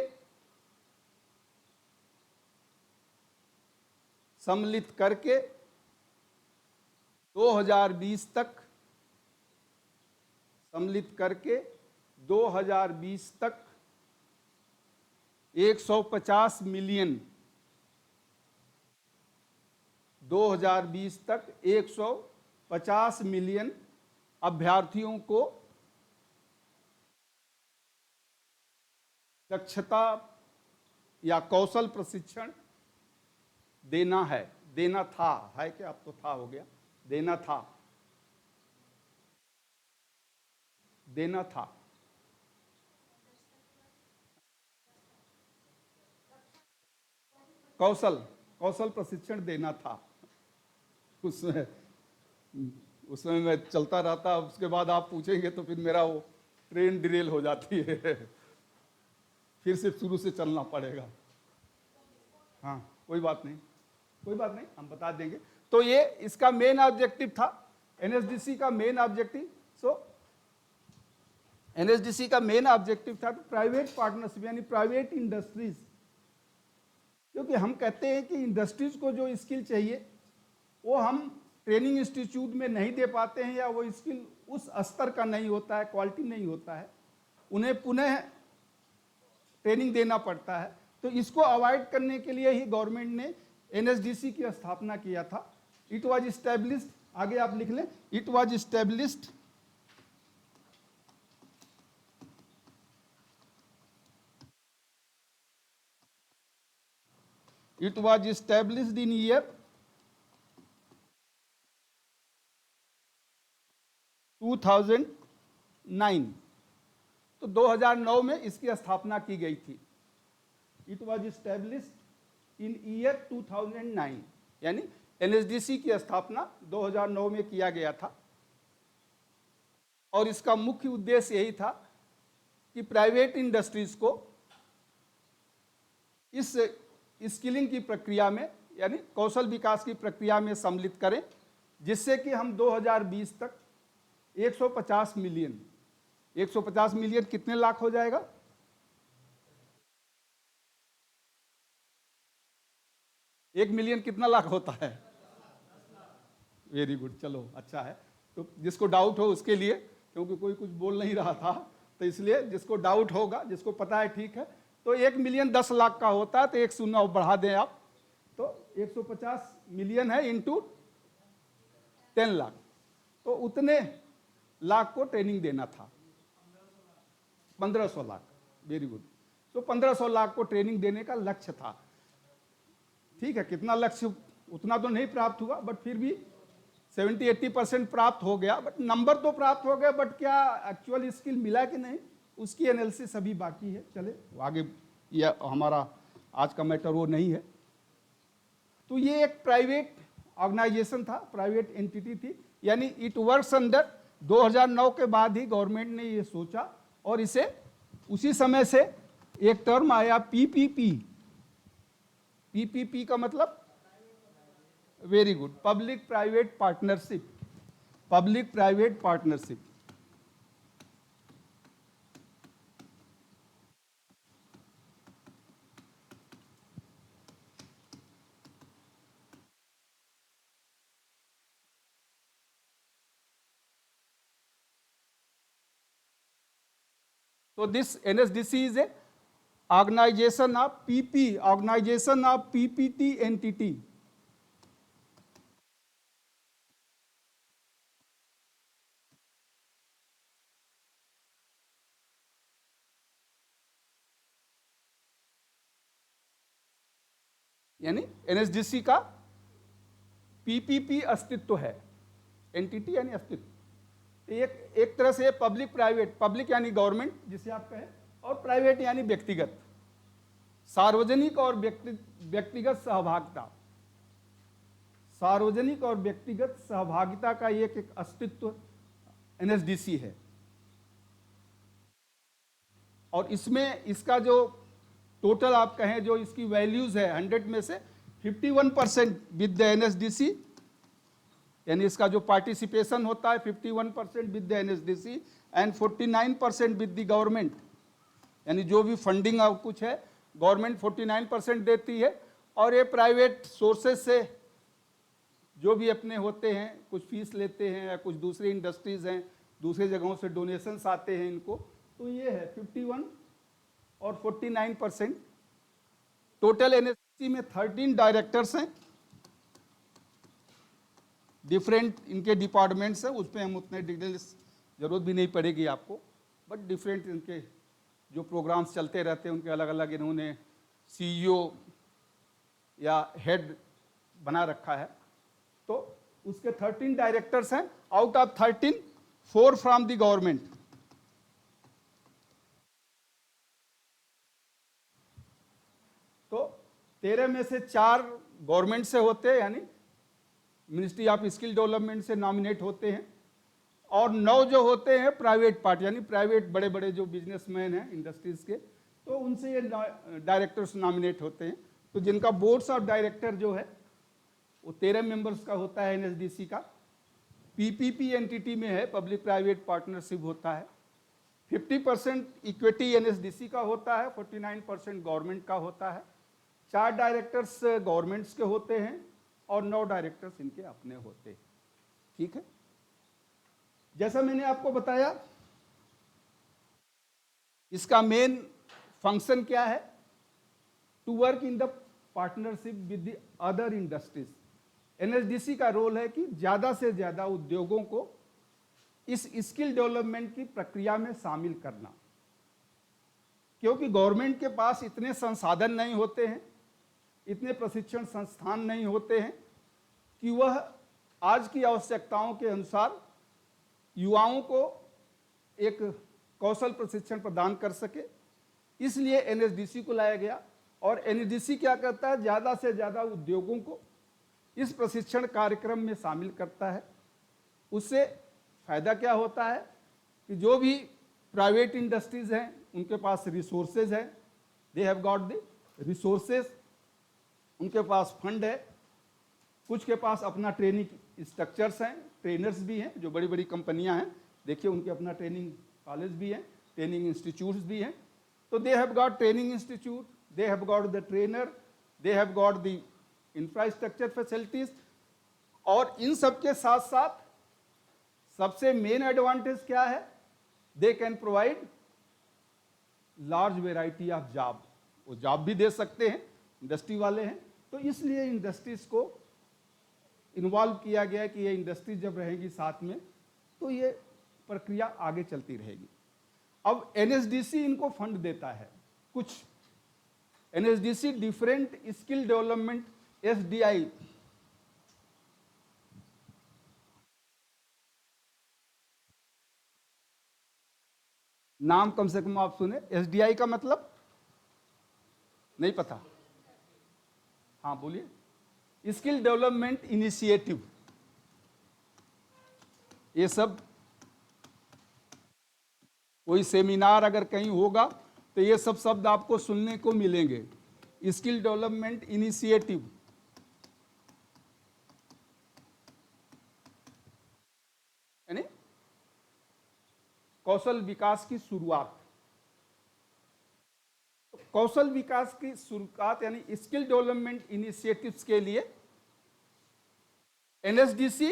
2020 तक 150 मिलियन 2020 तक 150 मिलियन अभ्यर्थियों को दक्षता या कौशल प्रशिक्षण देना है। देना था, है कि अब तो था हो गया, देना था। कौशल प्रशिक्षण देना था। उसमें मैं चलता रहता, उसके बाद आप पूछेंगे तो फिर मेरा वो ट्रेन डिरेल हो जाती है, फिर से शुरू से चलना पड़ेगा। हाँ, कोई बात नहीं, हम बता देंगे। तो ये इसका मेन ऑब्जेक्टिव था, एनएसडीसी का मेन ऑब्जेक्टिव। एनएसडीसी का मेन ऑब्जेक्टिव था प्राइवेट पार्टनरशिप, यानी प्राइवेट इंडस्ट्रीज, क्योंकि हम कहते हैं कि इंडस्ट्रीज को जो स्किल चाहिए वो हम ट्रेनिंग इंस्टीट्यूट में नहीं दे पाते हैं, या वो स्किल उस स्तर का नहीं होता है, क्वालिटी नहीं होता है, उन्हें पुनः ट्रेनिंग देना पड़ता है। तो इसको अवॉइड करने के लिए ही गवर्नमेंट ने एनएसडीसी की स्थापना किया था। इट वाज इस्टेब्लिश्ड, आगे आप लिख लें, it was established in year 2009। तो 2009 में इसकी स्थापना की गई थी। It was established in year 2009, यानी एनएसडीसी की स्थापना 2009 में किया गया था। और इसका मुख्य उद्देश्य यही था कि प्राइवेट इंडस्ट्रीज को इस स्किलिंग की प्रक्रिया में, यानी कौशल विकास की प्रक्रिया में सम्मिलित करें, जिससे कि हम 2020 तक 150 मिलियन 150 मिलियन कितने लाख हो जाएगा? 1 मिलियन कितना लाख होता है? वेरी गुड, चलो अच्छा है। तो जिसको डाउट हो उसके लिए, क्योंकि कोई कुछ बोल नहीं रहा था, तो इसलिए जिसको डाउट होगा, जिसको पता है ठीक है। तो 1 मिलियन 10 लाख का होता है, तो एक शून्य बढ़ा दें आप, तो 150 मिलियन है इंटू 10 लाख, तो उतने लाख को ट्रेनिंग देना था। 1500 लाख, वेरी गुड। तो 1500 लाख को ट्रेनिंग देने का लक्ष्य था। ठीक है, कितना लक्ष्य उतना तो नहीं प्राप्त हुआ, बट फिर भी 70-80% प्राप्त हो गया। बट नंबर तो प्राप्त हो गया, बट क्या एक्चुअल स्किल मिला कि नहीं, उसकी एनालिसिस अभी बाकी है। चले आगे, ये हमारा आज का मैटर वो नहीं है। तो ये एक प्राइवेट ऑर्गेनाइजेशन था, प्राइवेट एंटिटी थी, यानी इट वर्क्स अंडर 2009 के बाद ही गवर्नमेंट ने ये सोचा, और इसे उसी समय से एक टर्म आया पीपीपी। पीपीपी का मतलब, very good, public private partnership. Public private partnership. So this NSDC is a organization of PP, organization of PPT entity. यानी एनएसडीसी का पीपीपी अस्तित्व है, एंटिटी यानी अस्तित्व। एक तरह से पब्लिक प्राइवेट, पब्लिक यानी गवर्नमेंट जिसे आप कहें, और प्राइवेट यानी व्यक्तिगत, सार्वजनिक और व्यक्तिगत सहभागिता। सार्वजनिक और व्यक्तिगत सहभागिता का एक अस्तित्व एनएसडीसी है। और इसमें इसका जो टोटल आप कहें, जो इसकी वैल्यूज है 100 में से 51% विद द एनएसडीसी, यानी इसका जो पार्टिसिपेशन होता है 51% with the NSDC and 49% with the government. यानी जो भी फंडिंग और कुछ है, गवर्नमेंट 49% देती है, और ये प्राइवेट सोर्सेज से जो भी अपने होते हैं, कुछ फीस लेते हैं, या कुछ दूसरी इंडस्ट्रीज हैं, दूसरी जगहों से डोनेशंस आते हैं इनको, तो ये है 51 और 49%। टोटल एनएसडीसी में 13 डायरेक्टर्स हैं, डिफरेंट इनके डिपार्टमेंट्स हैं, उस पर हम उतने डिटेल्स जरूरत भी नहीं पड़ेगी आपको, बट डिफरेंट इनके जो प्रोग्राम्स चलते रहते हैं उनके अलग अलग इन्होंने सीईओ या हेड बना रखा है। तो उसके 13 डायरेक्टर्स हैं, out of 13 4 from the government. तो 13 में से 4 गवर्नमेंट से होते हैं, यानी मिनिस्ट्री ऑफ स्किल डेवलपमेंट से नॉमिनेट होते हैं, और 9 जो होते हैं प्राइवेट पार्ट, यानी प्राइवेट बड़े बड़े जो बिजनेसमैन हैं इंडस्ट्रीज के, तो उनसे ये डायरेक्टर्स नॉमिनेट होते हैं। तो जिनका बोर्ड्स ऑफ डायरेक्टर जो है वो 13 मेंबर्स का होता है एनएसडीसी का। पीपीपी एंटिटी में है, पब्लिक प्राइवेट पार्टनरशिप होता है। 50% इक्विटी एनएसडीसी का होता है, 49% गवर्नमेंट का होता है। 4 डायरेक्टर्स गवर्नमेंट्स के होते हैं और 9 डायरेक्टर्स इनके अपने होते हैं। ठीक है, जैसा मैंने आपको बताया, इसका मेन फंक्शन क्या है? To work in the partnership with the other industries. NSDC का रोल है कि ज्यादा से ज्यादा उद्योगों को इस स्किल डेवलपमेंट की प्रक्रिया में शामिल करना, क्योंकि गवर्नमेंट के पास इतने संसाधन नहीं होते हैं, इतने प्रशिक्षण संस्थान नहीं होते हैं कि वह आज की आवश्यकताओं के अनुसार युवाओं को एक कौशल प्रशिक्षण प्रदान कर सके, इसलिए एनएसडीसी को लाया गया। और एनएसडीसी क्या करता है, ज़्यादा से ज़्यादा उद्योगों को इस प्रशिक्षण कार्यक्रम में शामिल करता है। उससे फायदा क्या होता है कि जो भी प्राइवेट इंडस्ट्रीज हैं उनके पास रिसोर्सेज है, they have got the resources, उनके पास फंड है, कुछ के पास अपना ट्रेनिंग स्ट्रक्चर्स हैं, ट्रेनर्स भी हैं, जो बड़ी बड़ी कंपनियां हैं देखिए उनके अपना ट्रेनिंग कॉलेज भी हैं, ट्रेनिंग इंस्टीट्यूट्स भी हैं। तो they have got training institute, they have got the trainer, they have got the infrastructure facilities. और इन सब के साथ साथ सबसे मेन एडवांटेज क्या है, they can provide large variety of job, वो जॉब भी दे सकते हैं, इंडस्ट्री वाले हैं। तो इसलिए इंडस्ट्रीज को इन्वॉल्व किया गया कि ये इंडस्ट्री जब रहेगी साथ में तो ये प्रक्रिया आगे चलती रहेगी। अब एनएसडीसी इनको फंड देता है कुछ, NSDC different skill development SDI, नाम कम से कम आप सुने, एसडीआई का मतलब नहीं पता? हाँ बोलिए। स्किल डेवलपमेंट इनिशिएटिव, ये सब कोई सेमिनार अगर कहीं होगा तो ये सब शब्द आपको सुनने को मिलेंगे। स्किल डेवलपमेंट इनिशिएटिव, यानी कौशल विकास की शुरुआत। कौशल विकास की शुरुआत यानी स्किल डेवलपमेंट इनिशिएटिव्स के लिए एनएसडीसी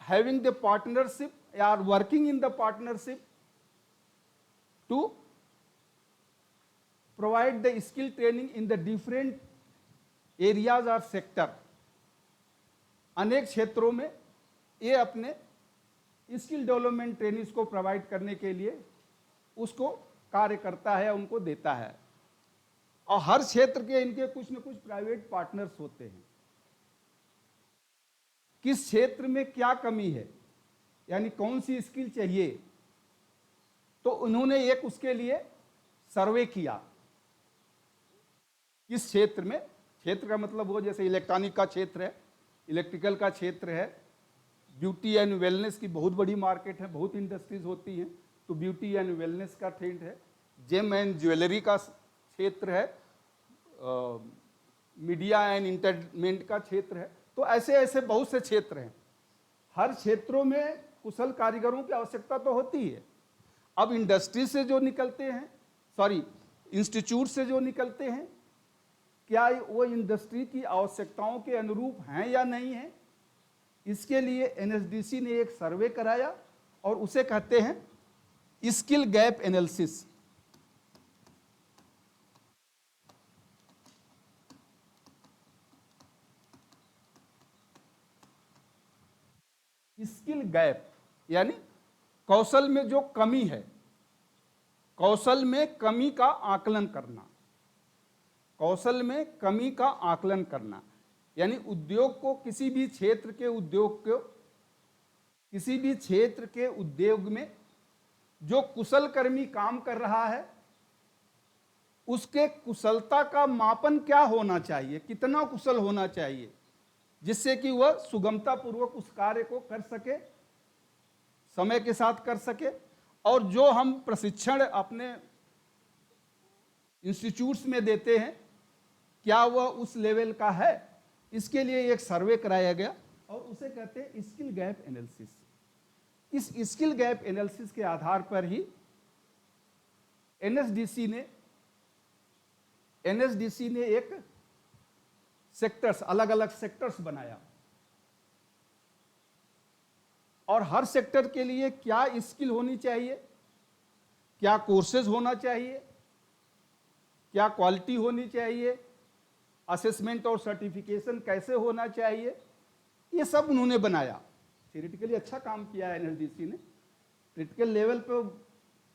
हैविंग द पार्टनरशिप या working in the partnership to provide the skill training in the different areas और सेक्टर। अनेक क्षेत्रों में ये अपने स्किल डेवलपमेंट ट्रेनिंग्स को प्रोवाइड करने के लिए उसको कार्य करता है, उनको देता है। और हर क्षेत्र के इनके कुछ न कुछ प्राइवेट पार्टनर्स होते हैं। किस क्षेत्र में क्या कमी है, यानी कौन सी स्किल चाहिए, तो उन्होंने एक उसके लिए सर्वे किया। किस क्षेत्र में, क्षेत्र का मतलब वो जैसे इलेक्ट्रॉनिक का क्षेत्र है, इलेक्ट्रिकल का क्षेत्र है, ब्यूटी एंड वेलनेस की बहुत बड़ी मार्केट है, बहुत इंडस्ट्रीज होती हैं, तो ब्यूटी एंड वेलनेस का ट्रेंड है। जेम एंड ज्वेलरी का क्षेत्र है, मीडिया एंड इंटरटेनमेंट का क्षेत्र है। तो ऐसे ऐसे बहुत से क्षेत्र हैं। हर क्षेत्रों में कुशल कारीगरों की आवश्यकता तो होती है। अब इंडस्ट्री से जो निकलते हैं, इंस्टीट्यूट से जो निकलते हैं, क्या वो इंडस्ट्री की आवश्यकताओं के अनुरूप हैं या नहीं है, इसके लिए एनएसडीसी ने एक सर्वे कराया और उसे कहते हैं skill gap analysis. Skill gap यानी कौशल में जो कमी है, कौशल में कमी का आकलन करना, कौशल में कमी का आकलन करना, यानी उद्योग को किसी भी क्षेत्र के उद्योग को, किसी भी क्षेत्र के उद्योग में जो कुशल कर्मी काम कर रहा है उसके कुशलता का मापन क्या होना चाहिए, कितना कुशल होना चाहिए, जिससे कि वह सुगमतापूर्वक उस कार्य को कर सके, समय के साथ कर सके। और जो हम प्रशिक्षण अपने इंस्टीट्यूट्स में देते हैं क्या वह उस लेवल का है, इसके लिए एक सर्वे कराया गया और उसे कहते हैं स्किल गैप एनालिसिस। इस स्किल गैप एनालिसिस के आधार पर ही एनएसडीसी ने एक सेक्टर्स, अलग अलग सेक्टर्स बनाया और हर सेक्टर के लिए क्या स्किल होनी चाहिए, क्या कोर्सेज होना चाहिए, क्या क्वालिटी होनी चाहिए, असेसमेंट और सर्टिफिकेशन कैसे होना चाहिए, ये सब उन्होंने बनाया। थ्योरेटिकली अच्छा काम किया है एनएसडीसी ने। क्रिटिकल लेवल पे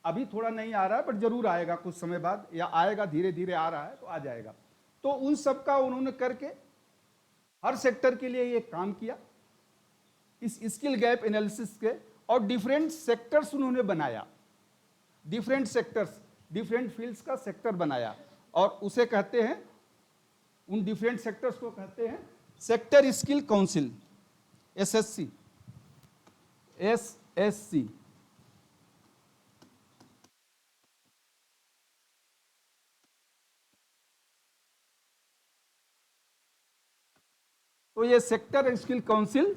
अभी थोड़ा नहीं आ रहा है, बट जरूर आएगा कुछ समय बाद, या आएगा, धीरे धीरे आ रहा है तो आ जाएगा। तो उन सब का उन्होंने करके हर सेक्टर के लिए ये काम किया इस स्किल गैप एनालिसिस के, और डिफरेंट सेक्टर्स उन्होंने बनाया, डिफरेंट सेक्टर्स, डिफरेंट फील्ड्स का सेक्टर बनाया, और उसे कहते हैं, उन डिफरेंट सेक्टर्स को कहते हैं sector skill council, SSC, SSC। तो ये सेक्टर स्किल काउंसिल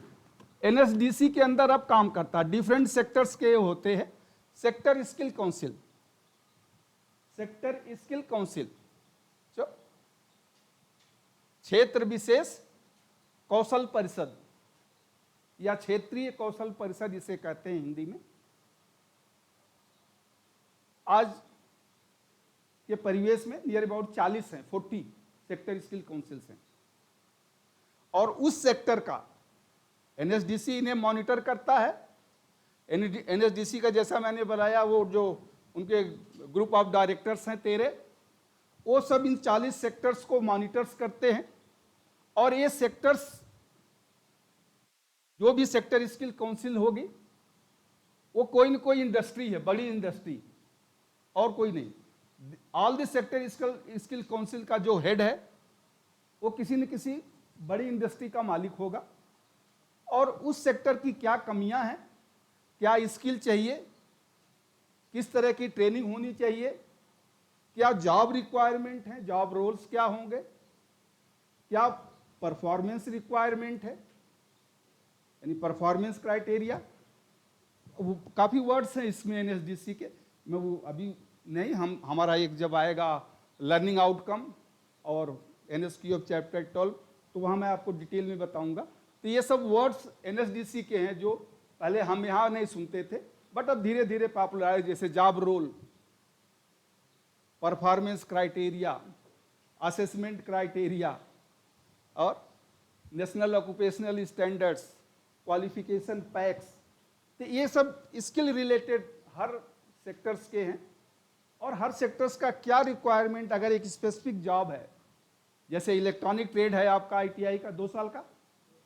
NSDC के अंदर अब काम करता है, डिफरेंट सेक्टर्स के होते हैं sector skill council, sector skill council, जो क्षेत्र विशेष कौशल परिषद या क्षेत्रीय कौशल परिषद इसे कहते हैं हिंदी में। आज के परिवेश में नियर अबाउट 40 हैं, 40 सेक्टर स्किल काउंसिल्स हैं, और उस सेक्टर का NSDC इन्हें मॉनिटर करता है। NSDC का जैसा मैंने बताया, वो जो उनके ग्रुप ऑफ डायरेक्टर्स हैं 13, वो सब इन 40 सेक्टर्स को मॉनिटर्स करते हैं, और ये सेक्टर्स, जो भी सेक्टर स्किल काउंसिल होगी, वो कोई न कोई इंडस्ट्री है, बड़ी इंडस्ट्री, और कोई नहीं। All the sector skill council का जो हेड है वो किसी न किसी बड़ी इंडस्ट्री का मालिक होगा, और उस सेक्टर की क्या कमियां हैं, क्या स्किल चाहिए, किस तरह की ट्रेनिंग होनी चाहिए, क्या जॉब रिक्वायरमेंट है, जॉब रोल्स क्या होंगे, क्या परफॉर्मेंस रिक्वायरमेंट है, यानी परफॉर्मेंस क्राइटेरिया। काफ़ी वर्ड्स हैं इसमें NSDC के, मैं वो अभी नहीं, हमारा एक जब आएगा लर्निंग आउटकम और NSQF चैप्टर 12, तो वहाँ मैं आपको डिटेल में बताऊंगा। तो ये सब वर्ड्स NSDC के हैं जो पहले हम यहाँ नहीं सुनते थे, बट अब धीरे धीरे पॉपुलर है, जैसे job role, performance criteria, assessment criteria, और national occupational standards, qualification packs. तो ये सब स्किल रिलेटेड हर सेक्टर्स के हैं, और हर सेक्टर्स का क्या रिक्वायरमेंट, अगर एक स्पेसिफिक जॉब है, जैसे इलेक्ट्रॉनिक ट्रेड है आपका ITI का 2 साल का,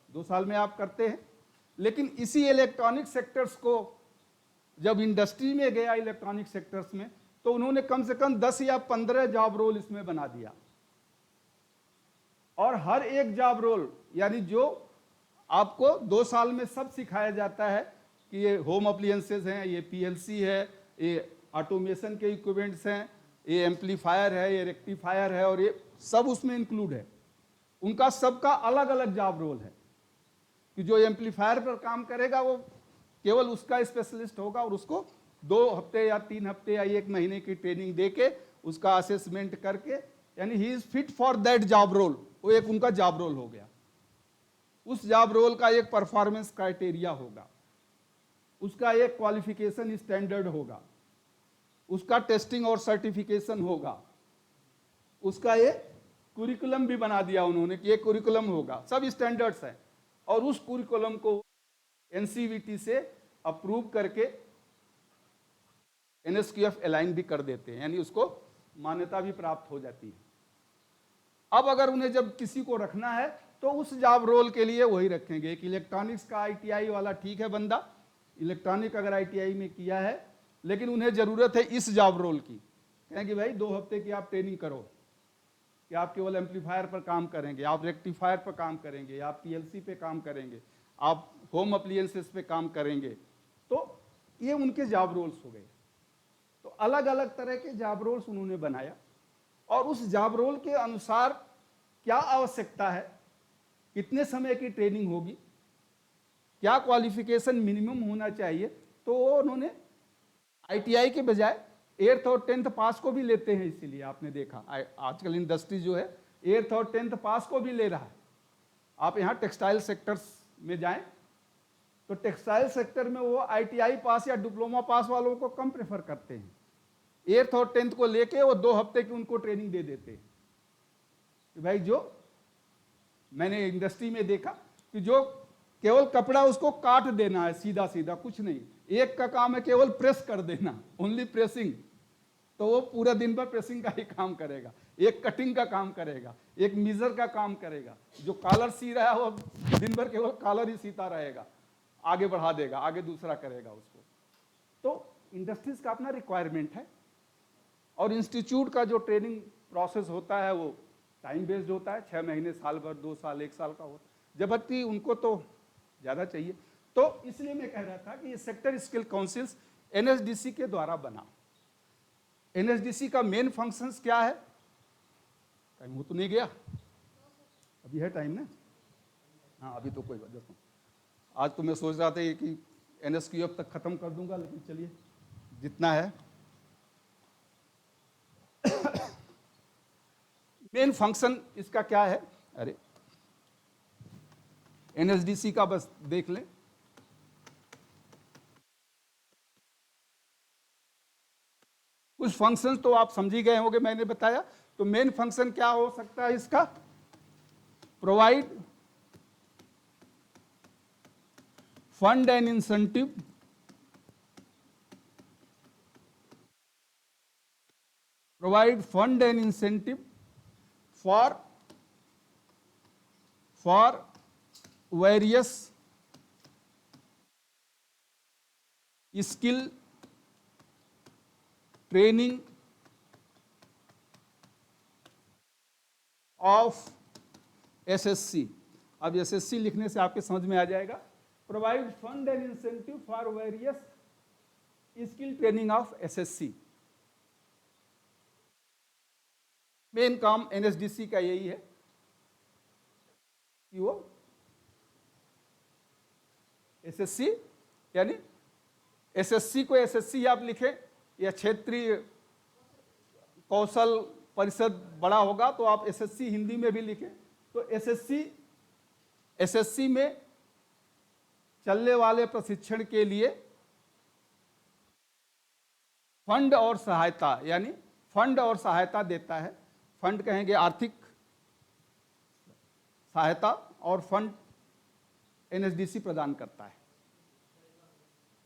2 साल में आप करते हैं, लेकिन इसी इलेक्ट्रॉनिक सेक्टर्स को जब इंडस्ट्री में गया इलेक्ट्रॉनिक सेक्टर्स में, तो उन्होंने कम से कम 10 या 15 जॉब रोल इसमें बना दिया, और हर एक जॉब रोल, यानी जो आपको 2 साल में सब सिखाया जाता है कि ये होम अप्लायंसेस हैं, ये PLC है, ये ऑटोमेशन के इक्विपमेंट्स हैं, ये एम्पलीफायर है, ये रेक्टिफायर है, और ये सब उसमें इंक्लूड है। उनका सबका अलग अलग जॉब रोल है, कि जो एम्पलीफायर पर काम करेगा वो केवल उसका स्पेशलिस्ट होगा, और उसको 2 हफ्ते या 3 हफ्ते या 1 महीने की ट्रेनिंग देके उसका असेसमेंट करके, यानी he is fit for that job role, वो एक उनका जॉब रोल हो गया। उस जॉब रोल का एक परफॉर्मेंस क्राइटेरिया होगा, उसका एक क्वालिफिकेशन स्टैंडर्ड होगा, उसका टेस्टिंग और सर्टिफिकेशन होगा, उसका एक कुरिकुलम भी बना दिया उन्होंने कि एक कुरिकुलम होगा, सब स्टैंडर्ड्स हैं, और उस कुरिकुलम को NCVT से अप्रूव करके NSQF अलाइन भी कर देते हैं, यानी उसको मान्यता भी प्राप्त हो जाती है। अब अगर उन्हें जब किसी को रखना है तो उस जॉब रोल के लिए वही रखेंगे। एक इलेक्ट्रॉनिक्स का ITI वाला ठीक है बंदा, इलेक्ट्रॉनिक अगर ITI में किया है, लेकिन उन्हें ज़रूरत है इस जॉब रोल की, कहेंगे भाई 2 हफ्ते की आप ट्रेनिंग करो, कि आप केवल एम्पलीफायर पर काम करेंगे, आप रेक्टिफायर पर काम करेंगे, आप PLC पे काम करेंगे, आप होम अप्लायंसेस पे काम करेंगे। तो ये उनके जॉब रोल्स हो गए। तो अलग अलग तरह के जॉब रोल्स उन्होंने बनाया, और उस जॉब रोल के अनुसार क्या आवश्यकता है, कितने समय की ट्रेनिंग होगी, क्या क्वालिफिकेशन मिनिमम होना चाहिए, तो वो उन्होंने ITI के बजाय 8th और 10th पास को भी लेते हैं। इसीलिए आपने देखा आजकल इंडस्ट्री जो है 8th और 10th पास को भी ले रहा है। आप यहाँ टेक्सटाइल सेक्टर्स में जाएं तो टेक्सटाइल सेक्टर में वो ITI पास या डिप्लोमा पास वालों को कम प्रेफर करते हैं। 8th और 10th को लेके वो 2 हफ्ते की उनको ट्रेनिंग दे देते हैं कि भाई, जो मैंने इंडस्ट्री में देखा कि जो केवल कपड़ा उसको काट देना है सीधा सीधा, कुछ नहीं, एक का काम है केवल प्रेस कर देना, ओनली प्रेसिंग, तो वो पूरा दिन भर प्रेसिंग का ही काम करेगा, एक कटिंग का काम करेगा, एक मीजर का काम करेगा। जो कॉलर सी रहा है वो दिन भर केवल कॉलर ही सीता रहेगा। आगे बढ़ा देगा, आगे दूसरा करेगा उसको। तो इंडस्ट्रीज का अपना रिक्वायरमेंट है, और इंस्टीट्यूट का जो ट्रेनिंग प्रोसेस होता है वो टाइम बेस्ड होता है, 6 महीने, साल भर, 2 साल, 1 साल का होता है, जबकि उनको तो ज़्यादा चाहिए। तो इसलिए मैं कह रहा था कि ये सेक्टर स्किल काउंसिल्स एनएसडीसी के द्वारा बना। एनएसडीसी का मेन फंक्शंस क्या है? टाइम वो तो नहीं गया, अभी है टाइम ना? हाँ अभी तो कोई वजह नहीं। आज तो मैं सोच रहा था कि एनएसक्यूएफ तक खत्म कर दूंगा, लेकिन चलिए जितना है। मेन फंक्शन इसका क्या है? अरे एनएसडीसी का बस देख लें। कुछ फंक्शन तो आप समझ ही गए होंगे, मैंने बताया। तो मेन फंक्शन क्या हो सकता है इसका? Provide fund and incentive for various skill training of SSC। अब SSC लिखने से आपके समझ में आ जाएगा। Provide fund and incentive for various skill training of SSC। Main काम एनएसडीसी का यही है कि वो एसएससी, यानी एसएससी को एसएससी आप लिखें, या क्षेत्रीय कौशल परिषद बड़ा होगा तो आप एसएससी हिंदी में भी लिखें। तो एसएससी में चलने वाले प्रशिक्षण के लिए फंड और सहायता, यानी फंड और सहायता देता है। फंड कहेंगे आर्थिक सहायता, और फंड एनएसडीसी प्रदान करता है।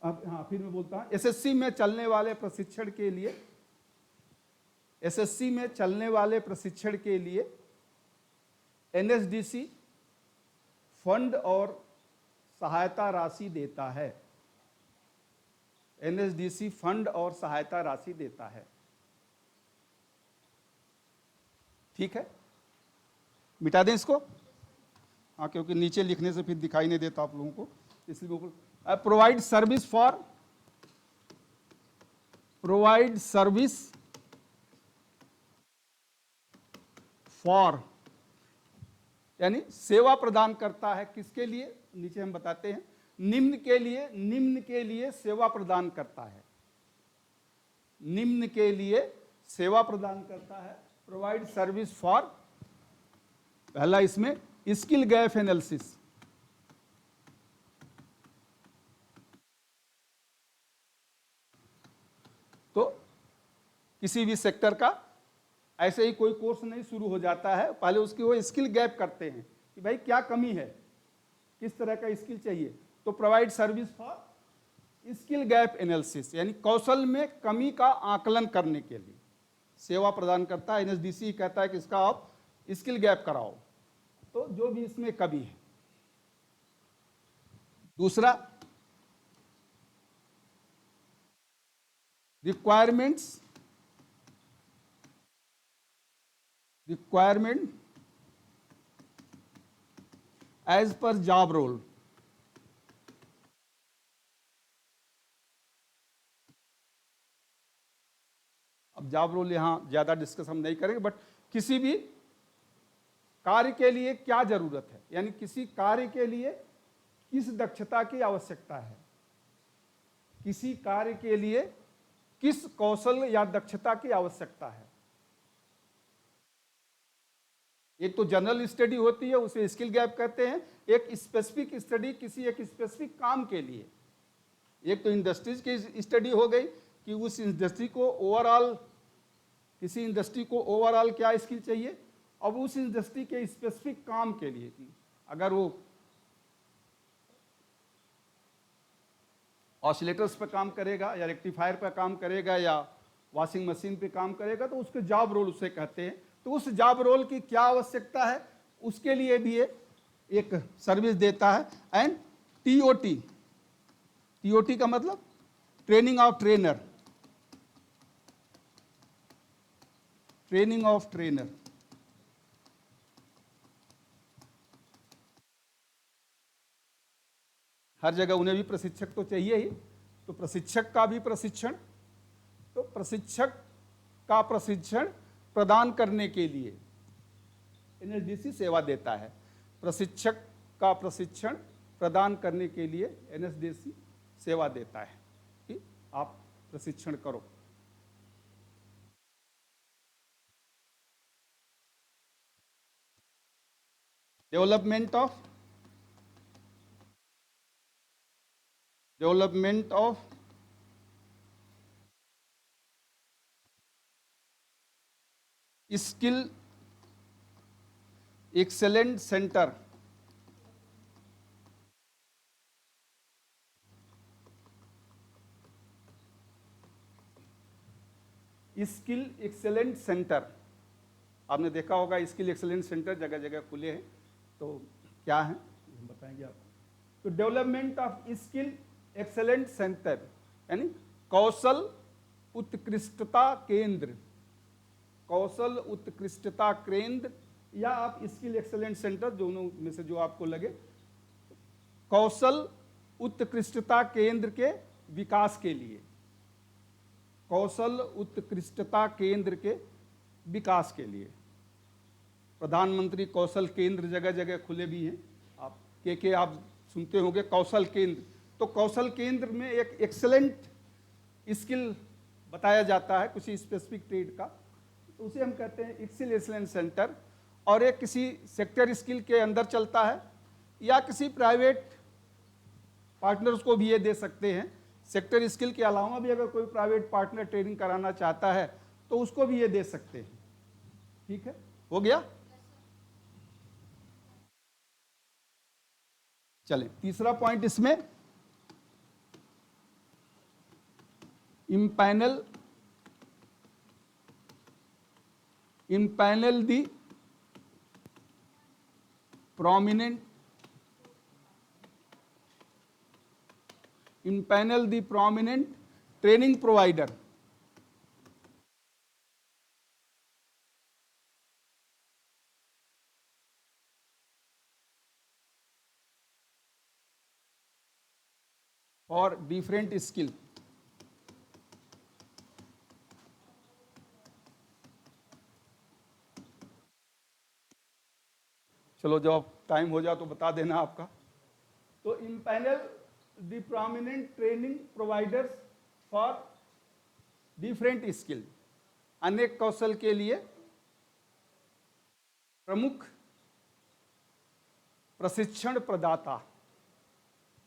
अब हाँ फिर मैं बोलता हूं, एसएससी में चलने वाले प्रशिक्षण के लिए, एसएससी में चलने वाले प्रशिक्षण के लिए एनएसडीसी फंड और सहायता राशि देता है। एनएसडीसी फंड और सहायता राशि देता है। ठीक है, मिटा दें इसको? हाँ, क्योंकि नीचे लिखने से फिर दिखाई नहीं देता आप लोगों को, इसलिए बिल्कुल। प्रोवाइड सर्विस फॉर, यानी सेवा प्रदान करता है। किसके लिए? नीचे हम बताते हैं, निम्न के लिए सेवा प्रदान करता है। निम्न के लिए सेवा प्रदान करता है। प्रोवाइड सर्विस फॉर, पहला इसमें स्किल गैप एनालिसिस। तो किसी भी सेक्टर का ऐसे ही कोई कोर्स नहीं शुरू हो जाता है, पहले उसकी वो स्किल गैप करते हैं कि भाई क्या कमी है, किस तरह का स्किल चाहिए। तो provide service for skill gap analysis, यानी कौशल में कमी का आकलन करने के लिए सेवा प्रदान करता है। एनएसडीसी कहता है कि इसका आप स्किल गैप कराओ, तो जो भी इसमें कमी है। दूसरा, requirement as per job role. अब जॉब रोल यहां ज्यादा डिस्कस हम नहीं करेंगे, बट किसी भी कार्य के लिए क्या जरूरत है, यानी किसी कार्य के लिए किस दक्षता की आवश्यकता है, किसी कार्य के लिए किस कौशल या दक्षता की आवश्यकता है। एक तो जनरल स्टडी होती है, उसे स्किल गैप कहते हैं। एक स्पेसिफिक स्टडी किसी एक स्पेसिफिक काम के लिए। एक तो इंडस्ट्रीज की स्टडी हो गई कि उस इंडस्ट्री को ओवरऑल, किसी इंडस्ट्री को ओवरऑल क्या स्किल चाहिए, अब उस इंडस्ट्री के स्पेसिफिक काम के लिए कि अगर वो ऑसिलेटर्स पर काम करेगा या रेक्टिफायर पर काम करेगा या वॉशिंग मशीन पे काम करेगा, तो उसके जॉब रोल उसे कहते हैं। तो उस जॉब रोल की क्या आवश्यकता है, उसके लिए भी एक सर्विस देता है। एंड टीओटी, टीओटी का मतलब training of trainer, training of trainer. हर जगह उन्हें भी प्रशिक्षक तो चाहिए ही, तो प्रशिक्षक का भी प्रशिक्षण, तो प्रशिक्षक का प्रशिक्षण प्रदान करने के लिए एनएसडीसी सेवा देता है। प्रशिक्षक का प्रशिक्षण प्रदान करने के लिए एनएसडीसी सेवा देता है कि आप प्रशिक्षण करो। Development of skill excellent centre, skill excellent centre. आपने देखा होगा स्किल एक्सेलेंट सेंटर जगह जगह खुले हैं, तो क्या है हम बताएंगे आपको। तो development of skill excellent centre यानी कौशल उत्कृष्टता केंद्र, कौशल उत्कृष्टता केंद्र, या आप स्किल एक्सेलेंट सेंटर, दोनों में से जो आपको लगे। कौशल उत्कृष्टता केंद्र के विकास के लिए, कौशल उत्कृष्टता केंद्र के विकास के लिए प्रधानमंत्री कौशल केंद्र जगह जगह खुले भी हैं। आप के आप सुनते होंगे कौशल केंद्र, तो कौशल केंद्र में एक एक्सेलेंट स्किल बताया जाता है किसी स्पेसिफिक ट्रेड का, तो उसे हम कहते हैं स्किल एक्सेलेंस सेंटर। और एक किसी सेक्टर स्किल के अंदर चलता है, या किसी प्राइवेट पार्टनर्स को भी ये दे सकते हैं। सेक्टर स्किल के अलावा भी अगर कोई प्राइवेट पार्टनर ट्रेनिंग कराना चाहता है तो उसको भी ये दे सकते हैं। ठीक है, हो गया। चलें तीसरा पॉइंट इसमें, empanel the prominent training provider for different skill। चलो जब टाइम हो जाए तो बता देना आपका। तो empanel the prominent training providers for different skill, अनेक कौशल के लिए प्रमुख प्रशिक्षण प्रदाता।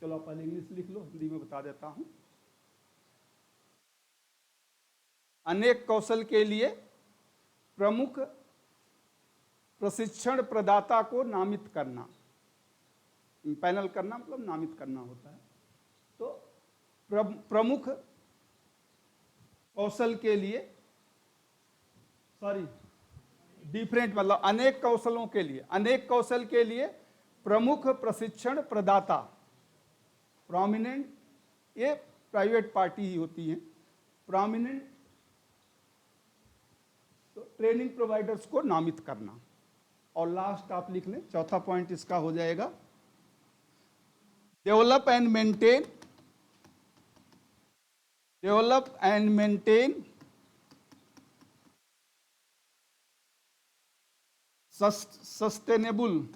चलो आप पहले इंग्लिश लिख लो, हिंदी में बता देता हूं। अनेक कौशल के लिए प्रमुख प्रशिक्षण प्रदाता को नामित करना, पैनल करना मतलब नामित करना होता है। तो प्रमुख कौशल के लिए, सॉरी डिफरेंट मतलब अनेक कौशलों के लिए, अनेक कौशल के लिए प्रमुख प्रशिक्षण प्रदाता, प्रोमिनेंट, ये प्राइवेट पार्टी ही होती है, प्रोमिनेंट तो ट्रेनिंग प्रोवाइडर्स को नामित करना। और लास्ट आप लिख लें, चौथा पॉइंट इसका हो जाएगा, develop and maintain sustainable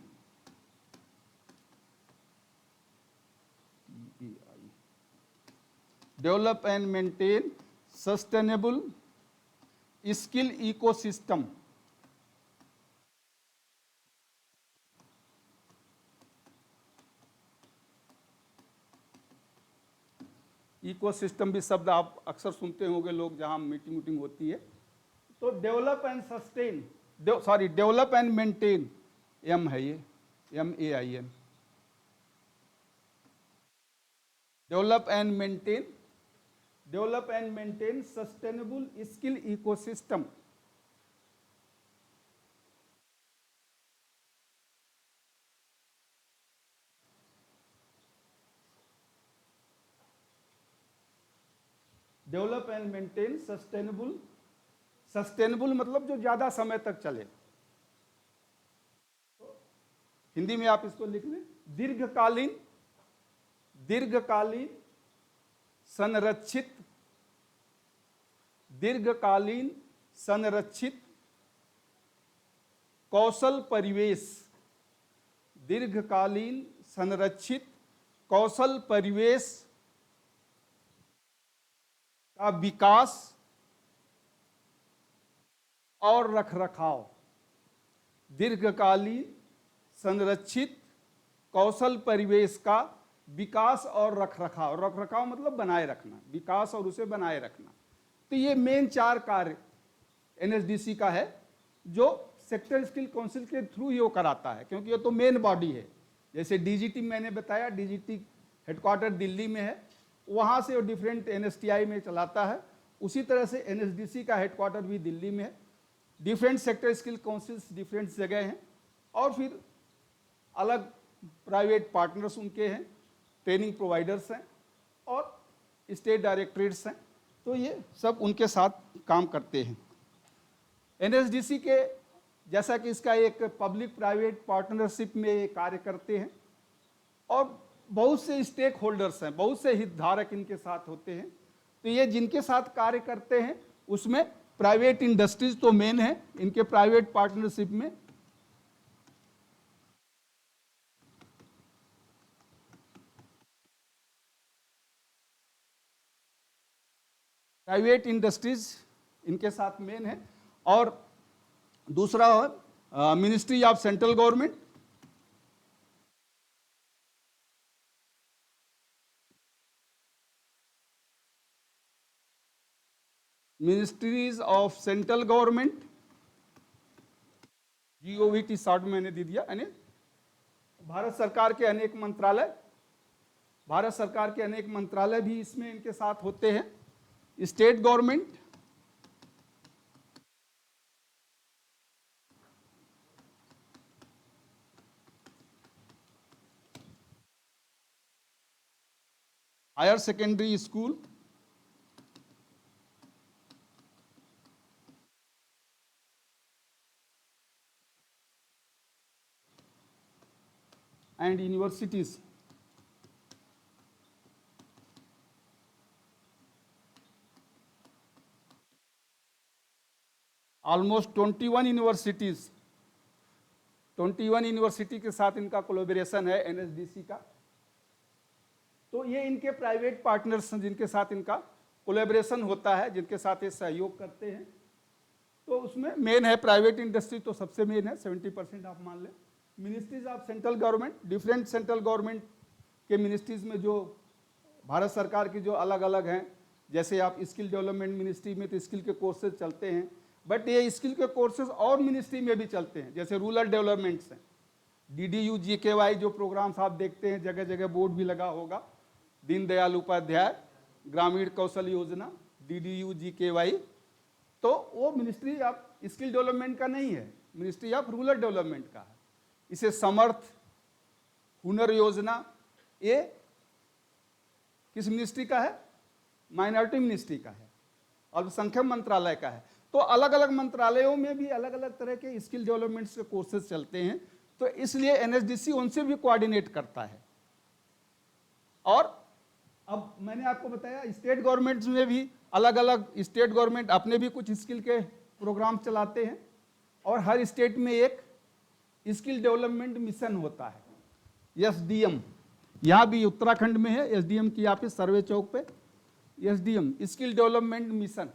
skill ecosystem. Ecosystem भी शब्द आप अक्सर सुनते होंगे लोग जहां मीटिंग होती है। तो डेवलप एंड मेंटेन, एम है ये, MAIN, develop and maintain sustainable skill ecosystem. Develop and maintain sustainable, sustainable मतलब जो ज्यादा समय तक चले। हिंदी में आप इसको लिख लें, दीर्घकालीन, दीर्घकालीन संरक्षित, दीर्घकालीन संरक्षित कौशल परिवेश, दीर्घकालीन संरक्षित कौशल परिवेश का विकास और रखरखाव, दीर्घकालीन संरक्षित कौशल परिवेश का विकास और रखरखाव, रखरखाव मतलब बनाए रखना, विकास और उसे बनाए रखना। तो ये मेन 4 कार्य एनएसडीसी का है, जो सेक्टर स्किल काउंसिल के थ्रू ही वो कराता है, क्योंकि ये तो मेन बॉडी है। जैसे डीजीटी मैंने बताया, डीजीटी हेडक्वार्टर दिल्ली में है, वहाँ से वो डिफरेंट एनएसटीआई में चलाता है। उसी तरह से एनएसडीसी का हेडक्वार्टर भी दिल्ली में है। Different sector skill councils different जगह हैं, और फिर अलग प्राइवेट पार्टनर्स उनके हैं, ट्रेनिंग प्रोवाइडर्स हैं और स्टेट डायरेक्टरेट्स हैं। तो ये सब उनके साथ काम करते हैं। एनएसडीसी के जैसा कि इसका एक पब्लिक प्राइवेट पार्टनरशिप में ये कार्य करते हैं, और बहुत से स्टेक होल्डर्स हैं, बहुत से हितधारक इनके साथ होते हैं। तो ये जिनके साथ कार्य करते हैं उसमें प्राइवेट इंडस्ट्रीज तो मेन है इनके प्राइवेट पार्टनरशिप में। प्राइवेट इंडस्ट्रीज इनके साथ मेन है, और दूसरा ministry of central government, ministries of central government, GOVT short मैंने दे दिया, यानी भारत सरकार के अनेक मंत्रालय, भारत सरकार के अनेक मंत्रालय भी इसमें इनके साथ होते हैं। State government, higher secondary school, and universities. Almost 21 universities, 21 university के साथ इनका कोलैबोरेशन है एनएसडीसी का। तो ये इनके प्राइवेट पार्टनर्स हैं जिनके साथ इनका कोलैबोरेशन होता है, जिनके साथ ये सहयोग करते हैं। तो उसमें मेन है प्राइवेट इंडस्ट्री, तो सबसे मेन है, 70% आप मान लें। Ministries of central government, different central government के मिनिस्ट्रीज में जो भारत सरकार की जो अलग अलग हैं, जैसे आप स्किल डेवलपमेंट मिनिस्ट्री में तो स्किल के कोर्सेज चलते हैं, बट ये स्किल के कोर्सेज और मिनिस्ट्री में भी चलते हैं, जैसे रूरल डेवलपमेंट्स हैं, DDU GKY जो प्रोग्राम्स आप देखते हैं, जगह जगह बोर्ड भी लगा होगा, दीनदयाल उपाध्याय ग्रामीण कौशल योजना, DDU GKY, तो वो मिनिस्ट्री ऑफ स्किल डेवलपमेंट का नहीं है, मिनिस्ट्री ऑफ रूरल डेवलपमेंट का है। इसे समर्थ, हुनर योजना, ये किस मिनिस्ट्री का है? माइनॉरिटी मिनिस्ट्री का है, अल्पसंख्यक मंत्रालय का है। तो अलग अलग मंत्रालयों में भी अलग अलग तरह के स्किल डेवलपमेंट के कोर्सेज चलते हैं, तो इसलिए एनएसडीसी उनसे भी कोऑर्डिनेट करता है। और अब मैंने आपको बताया स्टेट गवर्नमेंट्स में भी अलग अलग स्टेट गवर्नमेंट अपने भी कुछ स्किल के प्रोग्राम चलाते हैं, और हर स्टेट में एक स्किल डेवलपमेंट मिशन होता है, SDM। यहाँ भी उत्तराखंड में है SDM की ऑफिस, सर्वे चौक पे SDM स्किल डेवलपमेंट मिशन।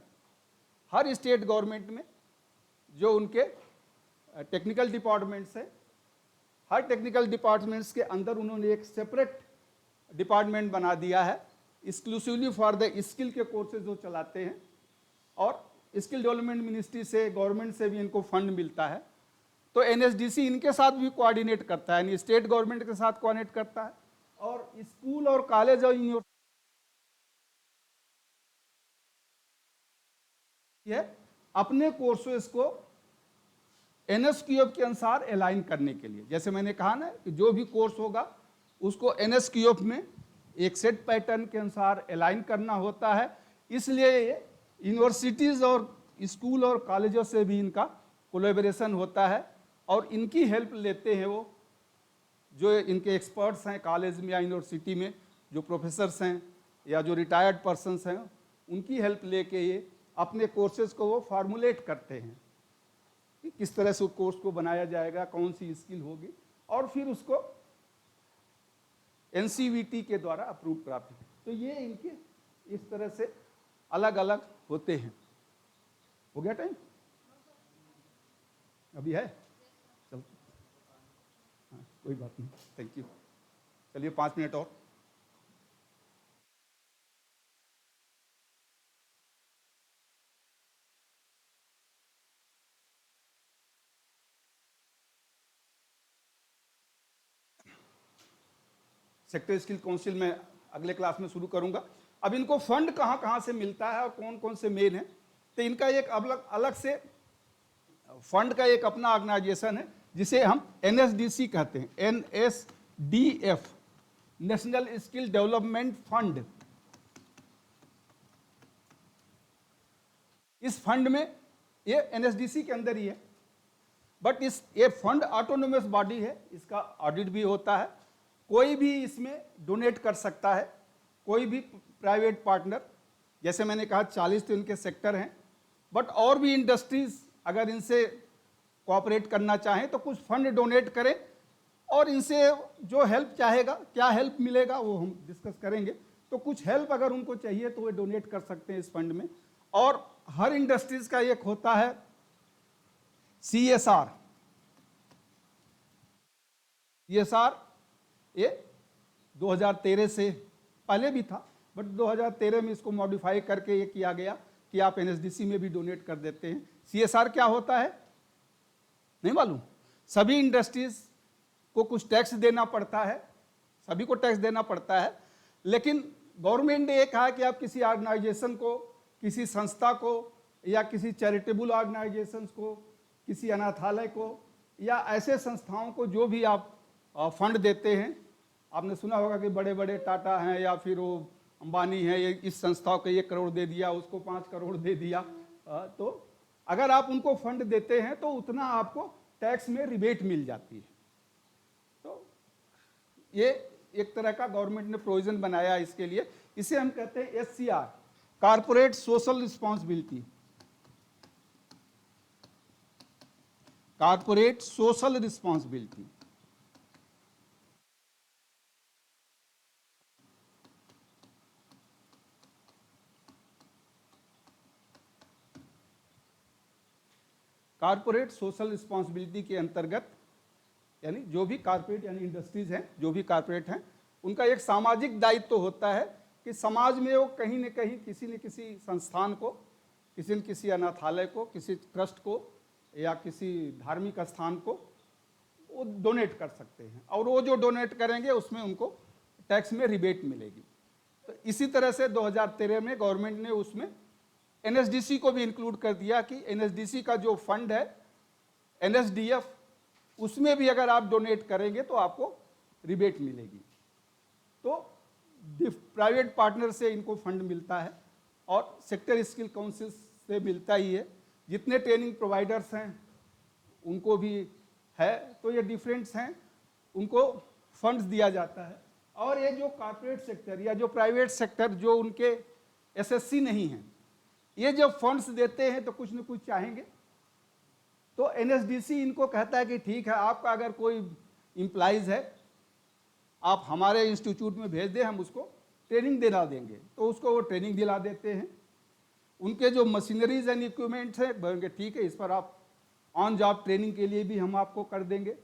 हर स्टेट गवर्नमेंट में जो उनके टेक्निकल डिपार्टमेंट्स है, हर टेक्निकल डिपार्टमेंट्स के अंदर उन्होंने एक सेपरेट डिपार्टमेंट बना दिया है एक्सक्लूसिवली फॉर द स्किल के कोर्सेज जो चलाते हैं। और स्किल डेवलपमेंट मिनिस्ट्री से, गवर्नमेंट से भी इनको फंड मिलता है। तो एनएसडीसी इनके साथ भी कोऑर्डिनेट करता है, यानी स्टेट गवर्नमेंट के साथ कोऑर्डिनेट करता है। और स्कूल और कॉलेज और यूनिवर्सिटी अपने कोर्सेज को एनएसक्यूएफ के अनुसार अलाइन करने के लिए, जैसे मैंने कहा ना कि जो भी कोर्स होगा उसको एनएसक्यूएफ में एक सेट पैटर्न के अनुसार अलाइन करना होता है। इसलिए यूनिवर्सिटीज़ और स्कूल और कॉलेजों से भी इनका कोलैबोरेशन होता है और इनकी हेल्प लेते हैं वो जो इनके एक्सपर्ट्स हैं कॉलेज में या यूनिवर्सिटी में, जो प्रोफेसर्स हैं या जो रिटायर्ड पर्सनस हैं, उनकी हेल्प लेके ये अपने कोर्सेज को वो फार्मूलेट करते हैं कि किस तरह से उस कोर्स को बनाया जाएगा, कौन सी स्किल होगी, और फिर उसको एनसीवीटी के द्वारा अप्रूव प्राप्त। तो ये इनके इस तरह से अलग अलग होते हैं। हो गया टाइम? अभी है? चल, हाँ, कोई बात नहीं, थैंक यू। चलिए 5 मिनट और। सेक्टर स्किल काउंसिल में अगले क्लास में शुरू करूंगा। अब इनको फंड कहाँ कहाँ से मिलता है और कौन कौन से मेन है, तो इनका एक अलग अलग से फंड का एक अपना ऑर्गेनाइजेशन है जिसे हम NSDC कहते हैं, NSDF, national skill development fund. इस फंड में ये NSDC के अंदर ही है, बट ये फंड ऑटोनोमस बॉडी है, इसका ऑडिट भी होता है। कोई भी इसमें डोनेट कर सकता है, कोई भी प्राइवेट पार्टनर, जैसे मैंने कहा 40 तो इनके सेक्टर हैं, बट और भी इंडस्ट्रीज अगर इनसे कोऑपरेट करना चाहें तो कुछ फंड डोनेट करें और इनसे जो हेल्प चाहेगा, क्या हेल्प मिलेगा वो हम डिस्कस करेंगे। तो कुछ हेल्प अगर उनको चाहिए तो वे डोनेट कर सकते हैं इस फंड में। और हर इंडस्ट्रीज का एक होता है CSR। CSR ये 2013 से पहले भी था, बट 2013 में इसको मॉडिफाई करके ये किया गया कि आप NSDC में भी डोनेट कर देते हैं। CSR क्या होता है नहीं मालूम? सभी इंडस्ट्रीज को कुछ टैक्स देना पड़ता है, सभी को टैक्स देना पड़ता है, लेकिन गवर्नमेंट ने ये कहा कि आप किसी ऑर्गेनाइजेशन को, किसी संस्था को या किसी चैरिटेबल ऑर्गेनाइजेशंस को, किसी अनाथालय को या ऐसे संस्थाओं को जो भी आप फंड देते हैं, आपने सुना होगा कि बड़े बड़े टाटा हैं या फिर वो अंबानी है, ये इस संस्था को 1 करोड़ दे दिया, उसको 5 करोड़ दे दिया, तो अगर आप उनको फंड देते हैं तो उतना आपको टैक्स में रिबेट मिल जाती है। तो ये एक तरह का गवर्नमेंट ने प्रोविजन बनाया इसके लिए, इसे हम कहते हैं SCR, corporate social responsibility. Corporate social responsibility. Corporate social responsibility के अंतर्गत यानी जो भी कॉर्पोरेट यानी इंडस्ट्रीज हैं, जो भी कॉर्पोरेट हैं, उनका एक सामाजिक दायित्व तो होता है कि समाज में वो कहीं न कहीं किसी न किसी संस्थान को, किसी न किसी अनाथालय को, किसी ट्रस्ट को या किसी धार्मिक स्थान को वो डोनेट कर सकते हैं, और वो जो डोनेट करेंगे उसमें उनको टैक्स में रिबेट मिलेगी। तो इसी तरह से 2013 में गवर्नमेंट ने उसमें NSDC को भी इंक्लूड कर दिया कि NSDC का जो फंड है NSDF, उसमें भी अगर आप डोनेट करेंगे तो आपको रिबेट मिलेगी। तो प्राइवेट पार्टनर से इनको फंड मिलता है और सेक्टर स्किल काउंसिल से मिलता ही है। जितने ट्रेनिंग प्रोवाइडर्स हैं उनको भी है, तो ये डिफरेंट्स हैं, उनको फंड्स दिया जाता है। और ये जो कॉर्पोरेट सेक्टर या जो प्राइवेट सेक्टर जो उनके SSC नहीं हैं, ये जब फंड्स देते हैं तो कुछ न कुछ चाहेंगे, तो NSDC इनको कहता है कि ठीक है, आपका अगर कोई इम्प्लाइज है आप हमारे इंस्टीट्यूट में भेज दें, हम उसको ट्रेनिंग दिला देंगे, तो उसको वो ट्रेनिंग दिला देते हैं। उनके जो मशीनरीज एंड इक्विपमेंट्स हैं बोलेंगे ठीक है, इस पर आप ऑन जॉब ट्रेनिंग के लिए भी हम आपको कर देंगे।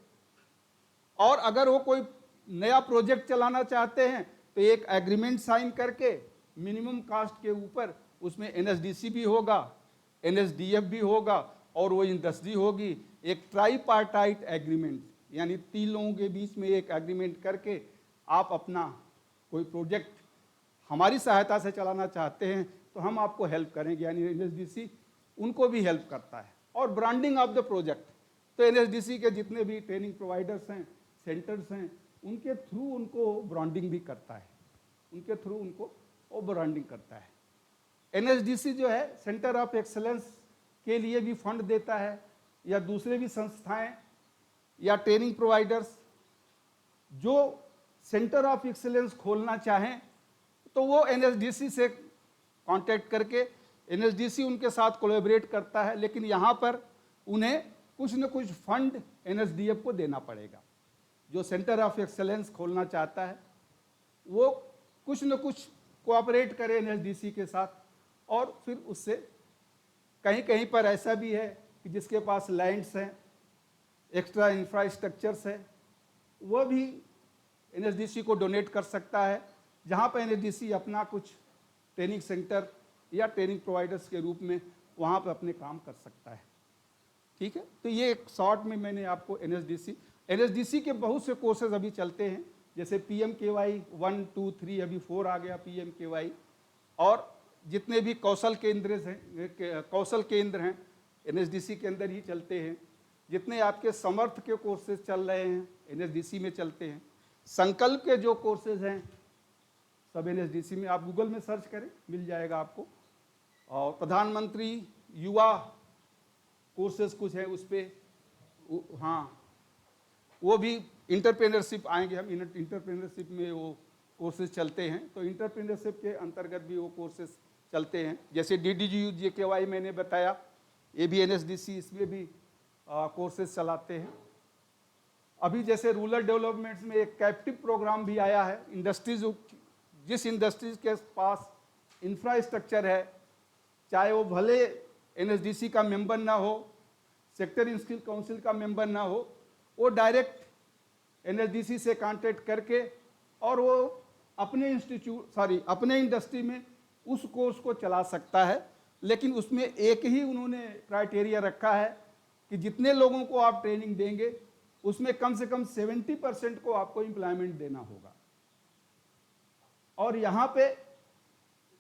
और अगर वो कोई नया प्रोजेक्ट चलाना चाहते हैं तो एक एग्रीमेंट साइन करके मिनिमम कास्ट के ऊपर उसमें NSDC भी होगा, NSDF भी होगा और वो इंडस्ट्री होगी। एक ट्राईपार्टाइट एग्रीमेंट यानी 3 लोगों के बीच में एक एग्रीमेंट करके आप अपना कोई प्रोजेक्ट हमारी सहायता से चलाना चाहते हैं तो हम आपको हेल्प करेंगे, यानी NSDC उनको भी हेल्प करता है। और ब्रांडिंग ऑफ द प्रोजेक्ट, तो NSDC के जितने भी ट्रेनिंग प्रोवाइडर्स हैं, सेंटर्स हैं, उनके थ्रू उनको ब्रांडिंग भी करता है, उनके थ्रू उनको वो ब्रांडिंग करता है। एनएसडीसी जो है सेंटर ऑफ एक्सलेंस के लिए भी फंड देता है, या दूसरे भी संस्थाएं या ट्रेनिंग प्रोवाइडर्स जो सेंटर ऑफ एक्सलेंस खोलना चाहें तो वो एनएसडीसी से कांटेक्ट करके, एनएसडीसी उनके साथ कोलैबोरेट करता है, लेकिन यहाँ पर उन्हें कुछ न कुछ फंड एनएसडीएफ को देना पड़ेगा। जो सेंटर ऑफ एक्सलेंस खोलना चाहता है वो कुछ न कुछ कोऑपरेट करे एनएसडीसी के साथ, और फिर उससे कहीं कहीं पर ऐसा भी है कि जिसके पास लैंड्स हैं, एक्स्ट्रा इंफ्रास्ट्रक्चर्स है, वो भी एनएसडीसी को डोनेट कर सकता है, जहाँ पर एनएसडीसी अपना कुछ ट्रेनिंग सेंटर या ट्रेनिंग प्रोवाइडर्स के रूप में वहाँ पर अपने काम कर सकता है। ठीक है, तो ये एक शॉर्ट में मैंने आपको एनएसडीसी के बहुत से कोर्सेज अभी चलते हैं, जैसे PMKY 1, 2, 3, अभी 4 आ गया PMKY, और जितने भी कौशल केंद्र हैं एनएसडीसी के अंदर ही चलते हैं। जितने आपके समर्थ के कोर्सेज चल रहे हैं एनएसडीसी में चलते हैं। संकल्प के जो कोर्सेज हैं सब एनएसडीसी में, आप गूगल में सर्च करें मिल जाएगा आपको। और प्रधानमंत्री युवा कोर्सेज कुछ है उस पर, हाँ वो भी इंटरप्रेन्योरशिप आएंगे हम, इंटरप्रेन्योरशिप में वो कोर्सेज चलते हैं, तो इंटरप्रेन्योरशिप के अंतर्गत भी वो कोर्सेज चलते हैं। जैसे DDGU-JKY मैंने बताया, ये भी एनएसडीसी इसमें भी कोर्सेज चलाते हैं। अभी जैसे रूरल डेवलपमेंट्स में एक कैप्टिव प्रोग्राम भी आया है। इंडस्ट्रीज, जिस इंडस्ट्रीज के पास इंफ्रास्ट्रक्चर है, चाहे वो भले एनएसडीसी का मेंबर ना हो, सेक्टर स्किल काउंसिल का मेंबर ना हो, वो डायरेक्ट एनएसडीसी से कांटेक्ट करके और वो अपने इंडस्ट्री में उस कोर्स को चला सकता है। लेकिन उसमें एक ही उन्होंने क्राइटेरिया रखा है कि जितने लोगों को आप ट्रेनिंग देंगे उसमें कम से कम 70% को आपको एम्प्लॉयमेंट देना होगा। और यहाँ पे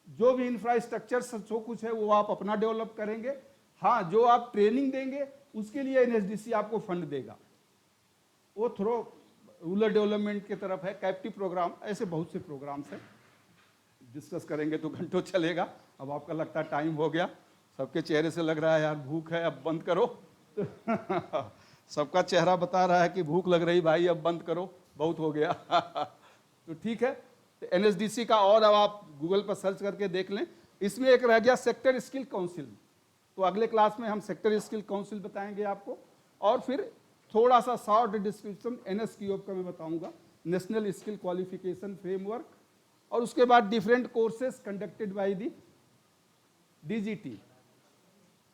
जो भी इंफ्रास्ट्रक्चर जो कुछ है वो आप अपना डेवलप करेंगे। हाँ, जो आप ट्रेनिंग देंगे उसके लिए एनएसडीसी आपको फंड देगा, वो थ्रो रूरल डेवलपमेंट की तरफ है। कैप्टिव प्रोग्राम, ऐसे बहुत से प्रोग्राम्स हैं, डिस्कस करेंगे तो घंटों चलेगा। अब आपका लगता है टाइम हो गया, सबके चेहरे से लग रहा है यार भूख है, अब बंद करो। सबका चेहरा बता रहा है कि भूख लग रही भाई, अब बंद करो, बहुत हो गया। तो ठीक है, तो एनएसडीसी का और अब आप गूगल पर सर्च करके देख लें। इसमें एक रह गया सेक्टर स्किल काउंसिल, तो अगले क्लास में हम सेक्टर स्किल काउंसिल बताएंगे आपको, और फिर थोड़ा सा शॉर्ट डिस्क्रिप्शन NSQF का मैं बताऊंगा, नेशनल स्किल क्वालिफिकेशन फ्रेमवर्क, और उसके बाद different courses conducted by the DGT।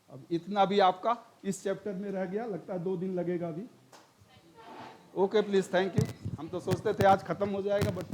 अब इतना भी आपका इस चैप्टर में रह गया, लगता है 2 दिन लगेगा अभी। Okay please, thank you. हम तो सोचते थे आज खत्म हो जाएगा, बट